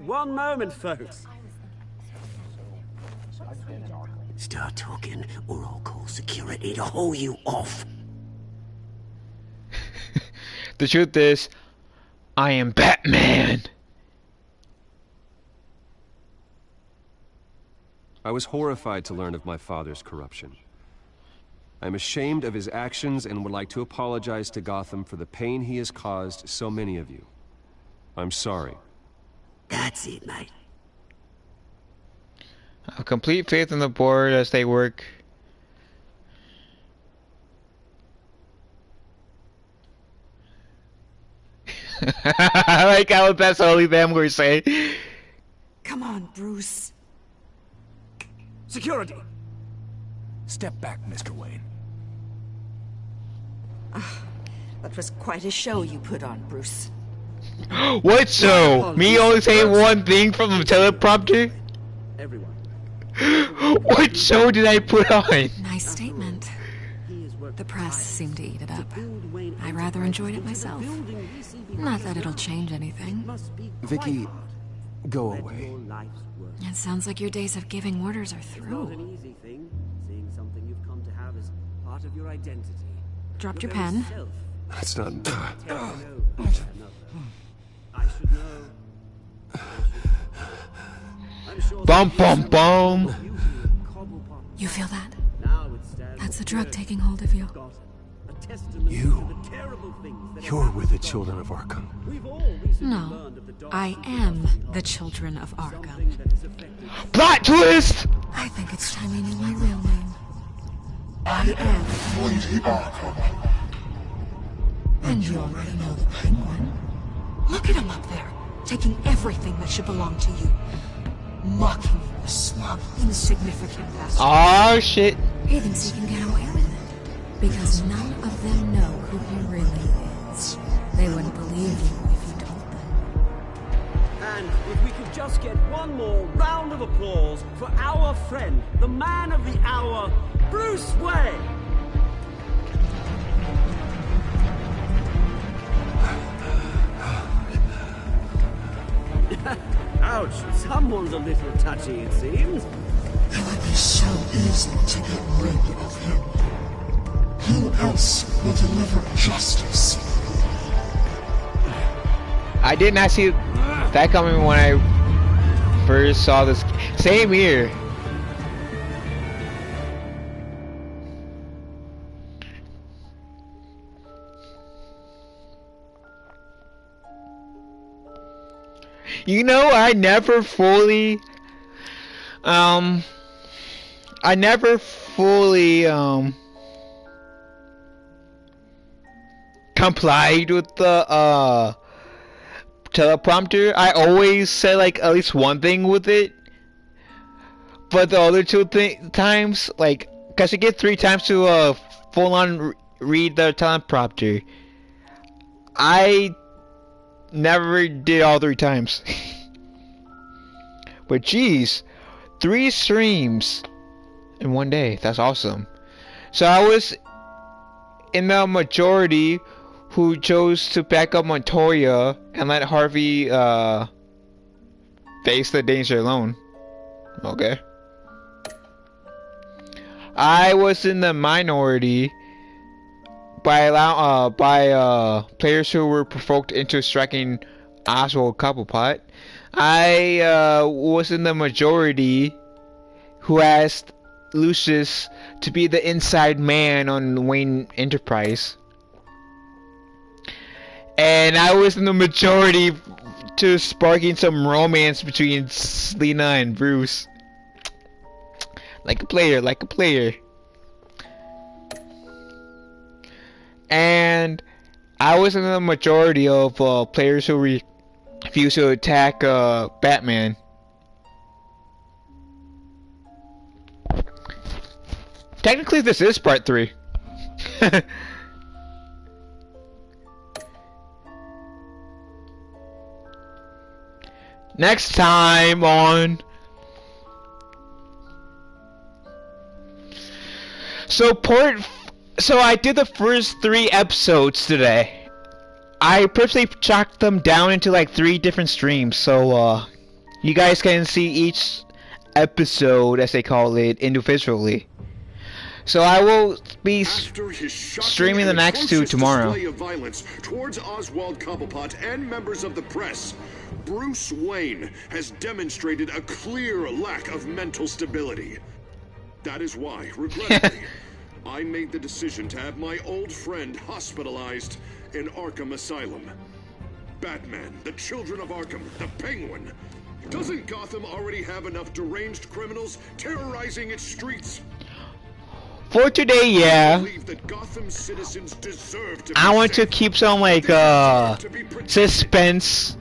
One moment, folks. Start talking, or I'll call security to haul you off. The truth is, I am Batman. I was horrified to learn of my father's corruption. I'm ashamed of his actions and would like to apologize to Gotham for the pain he has caused so many of you. I'm sorry. That's it, mate. I have complete faith in the board as they work. I like how that's the only thing we're saying. Come on, Bruce. Security! Step back, Mr. Wayne. That was quite a show you put on, Bruce. What show? Me only saying one thing from the teleprompter? Everyone. What show did I put on? Nice statement. The press seemed to eat it up. I rather enjoyed it myself. Not that it'll change anything. Vicky, go away. It sounds like your days of giving orders are Not through. an easy thing, seeing something you've come to have as part of your identity. Dropped your pen. That's not... I should know. I'm sure Bum bum bum. You feel that? now it stands That's the drug taking hold of you. a testament You. to the terrible things that You're with the children of Arkham. we've all recently No, learned of the dark I am the children of Arkham. that has affected Plot twist! I think it's time you knew my real name. I am. Lady Arkham. And you already know the Penguin. Look at him up there, taking everything that should belong to you. Mocking you, a smug, insignificant bastard. Oh shit. He thinks he can get away with it. Because none of them know who he really is. They wouldn't believe you if you told them. And if we could just get one more round of applause for our friend, the man of the hour, Bruce Wayne. Ouch, someone's a little touchy, it seems. It would be so easy to get rid of him. Who else will deliver justice? I did not see that coming when I first saw this. Same here. You know, I never fully complied with the teleprompter. I always said like at least one thing with it, but the other two times, like, cause you get 3 times to full on read the teleprompter. I never did all 3 times. But geez, 3 streams in one day. That's awesome. So I was in the majority who chose to back up Montoya and let Harvey face the danger alone. Okay. I was in the minority by players who were provoked into striking Oswald Cobblepot. I was in the majority who asked Lucius to be the inside man on Wayne Enterprise. And I was in the majority to sparking some romance between Selena and Bruce. Like a player, like a player. and I was in the majority of players who refused to attack Batman. Technically, this is part 3. Next time on... So I did the first 3 episodes today. I purposely chopped them down into like 3 different streams, so you guys can see each episode, as they call it, individually. So I will be streaming the next 2 tomorrow. Display of violence towards Oswald Cobblepot and members of the press, Bruce Wayne has demonstrated a clear lack of mental stability. That is why, regrettably, I made the decision to have my old friend hospitalized in Arkham Asylum. Batman, the Children of Arkham, the Penguin. Doesn't Gotham already have enough deranged criminals terrorizing its streets? For today, yeah. I want to keep some like suspense,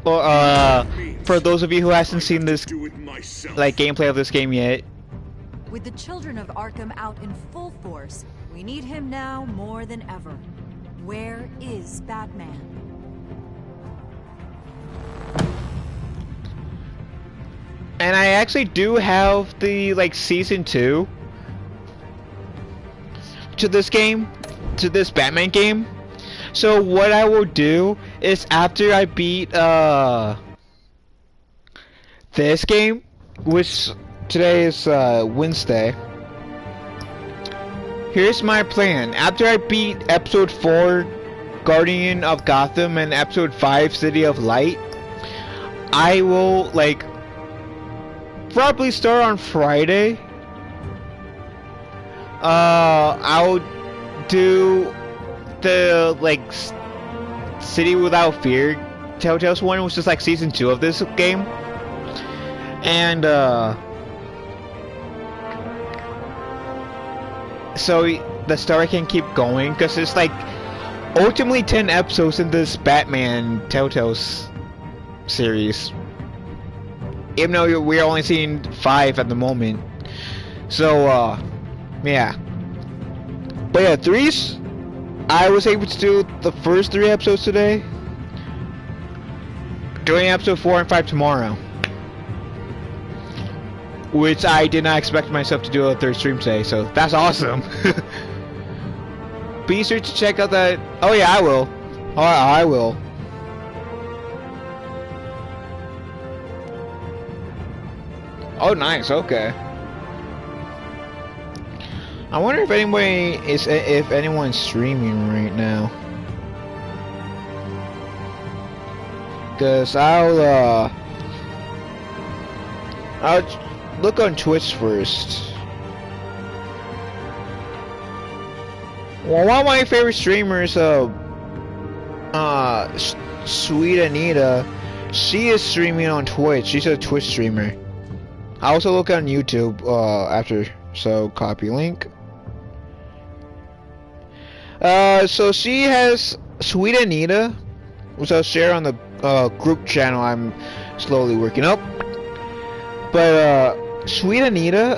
or for those of you who hasn't seen this like gameplay of this game yet. With the Children of Arkham out in full force, we need him now more than ever. Where is Batman? And I actually do have the like season 2 to this game, to this Batman game. So what I will do is after I beat this game, which today is Wednesday. Here's my plan. After I beat episode 4, Guardian of Gotham, and episode 5, City of Light, I will like probably start on Friday. I'll do the like City Without Fear Telltale's one, which is like season 2 of this game, and so the story can keep going, because it's like ultimately 10 episodes in this Batman Telltale's series, even though we're only seeing 5 at the moment. So yeah, but yeah, 3's I was able to do the first 3 episodes today, doing episode 4 and 5 tomorrow, which I did not expect myself to do a 3rd stream today, so that's awesome. Be sure to check out that. Oh yeah, I will. Oh, I will. Oh nice, okay. I wonder if anyone's streaming right now. Cause I'll look on Twitch first. Well, one of my favorite streamers, Sweet Anita, she is streaming on Twitch. She's a Twitch streamer. I also look on YouTube after, so copy link. So she has Sweet Anita, which I'll share on the group channel I'm slowly working up. But Sweet Anita,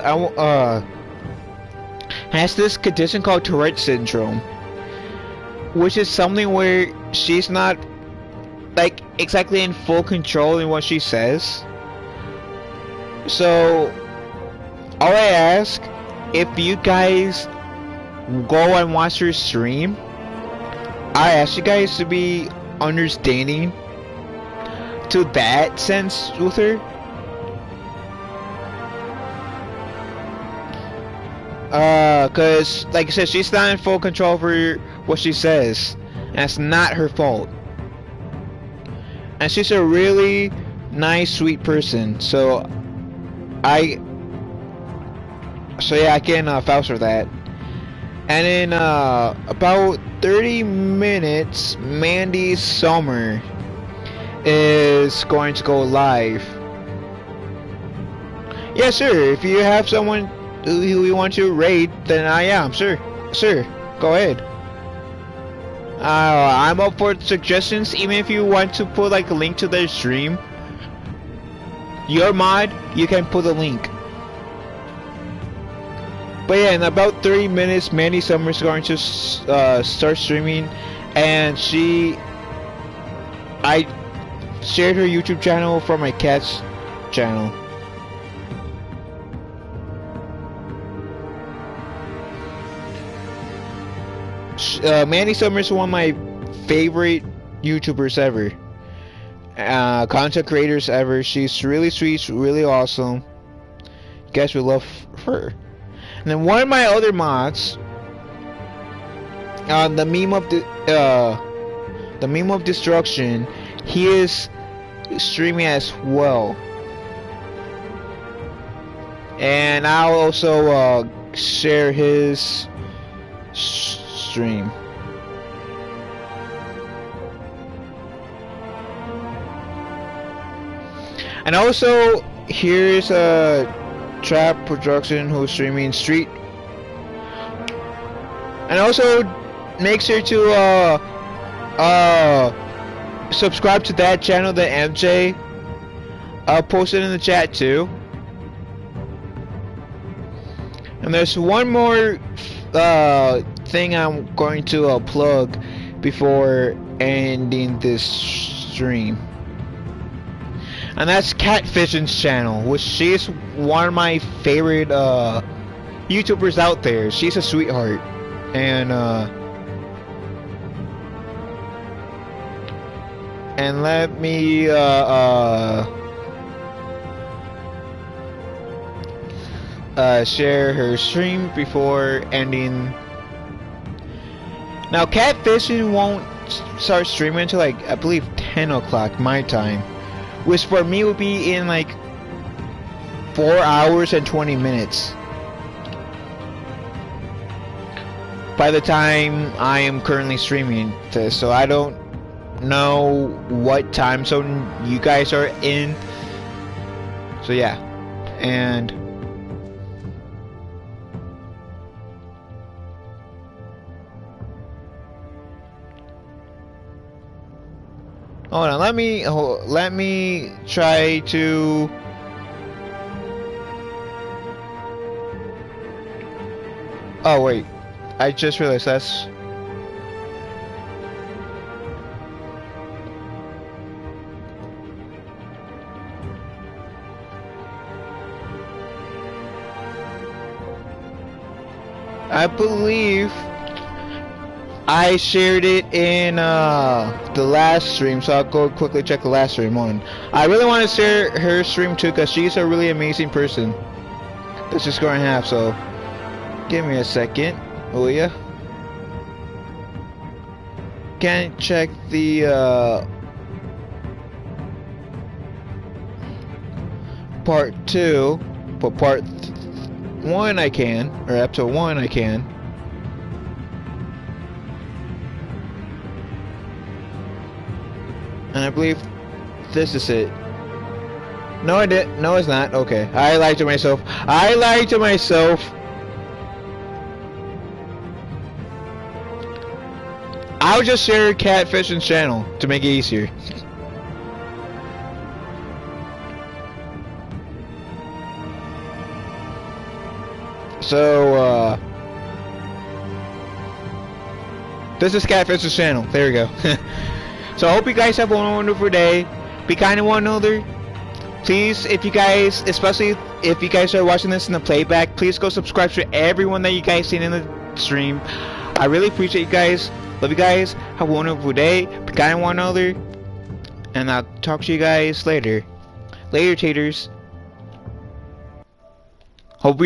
has this condition called Tourette syndrome, which is something where she's not like exactly in full control in what she says. So all I ask, if you guys go and watch her stream, I ask you guys to be understanding to that sense with her. Cause like I said, she's not in full control for what she says, and it's not her fault. And she's a really nice, sweet person, so yeah, I can vouch for that. And in about 30 minutes, Mandy's Summer is going to go live. Yeah, sure. If you have someone who you want to raid, then I am. Sure. Go ahead. I'm up for suggestions, even if you want to put like a link to their stream. Your mod, you can put a link. But yeah, in about 30 minutes, Mandy Summers is going to start streaming, and I shared her YouTube channel from my cat's channel. Mandy Summers is one of my favorite YouTubers ever. Content creators ever. She's really sweet, really awesome. You guys will love her. And then one of my other mods, the meme of destruction, he is streaming as well. And I'll also share his stream. And also, here's a Trap Production who's streaming Street. And also, make sure to subscribe to that channel, the MJ. I'll post it in the chat too. And there's one more thing I'm going to plug before ending this stream. And that's Catfishing's channel, which she's one of my favorite YouTubers out there. She's a sweetheart. And let me share her stream before ending. Now, Catfishing won't start streaming until like I believe 10 o'clock my time, which for me would be in like 4 hours and 20 minutes. By the time I am currently streaming this, so I don't know what time zone you guys are in. So yeah, and hold on, let me try to oh wait, I just realized that's I believe I shared it in the last stream, so I'll go quickly check the last stream on. I really want to share her stream too, because she's a really amazing person that's just going to have, so give me a second, will ya? Can't check the part 2, but part 1 I can, or episode 1 I can. And I believe this is it. No, I didn't. No, it's not. Okay. I lied to myself. I lied to myself. I'll just share Catfishing's channel to make it easier. So, this is Catfishing's channel. There we go. So I hope you guys have a wonderful day. Be kind to one another. Please, if you guys, especially if you guys are watching this in the playback, please go subscribe to everyone that you guys seen in the stream. I really appreciate you guys. Love you guys. Have a wonderful day. Be kind to one another. And I'll talk to you guys later. Later, taters. Hope we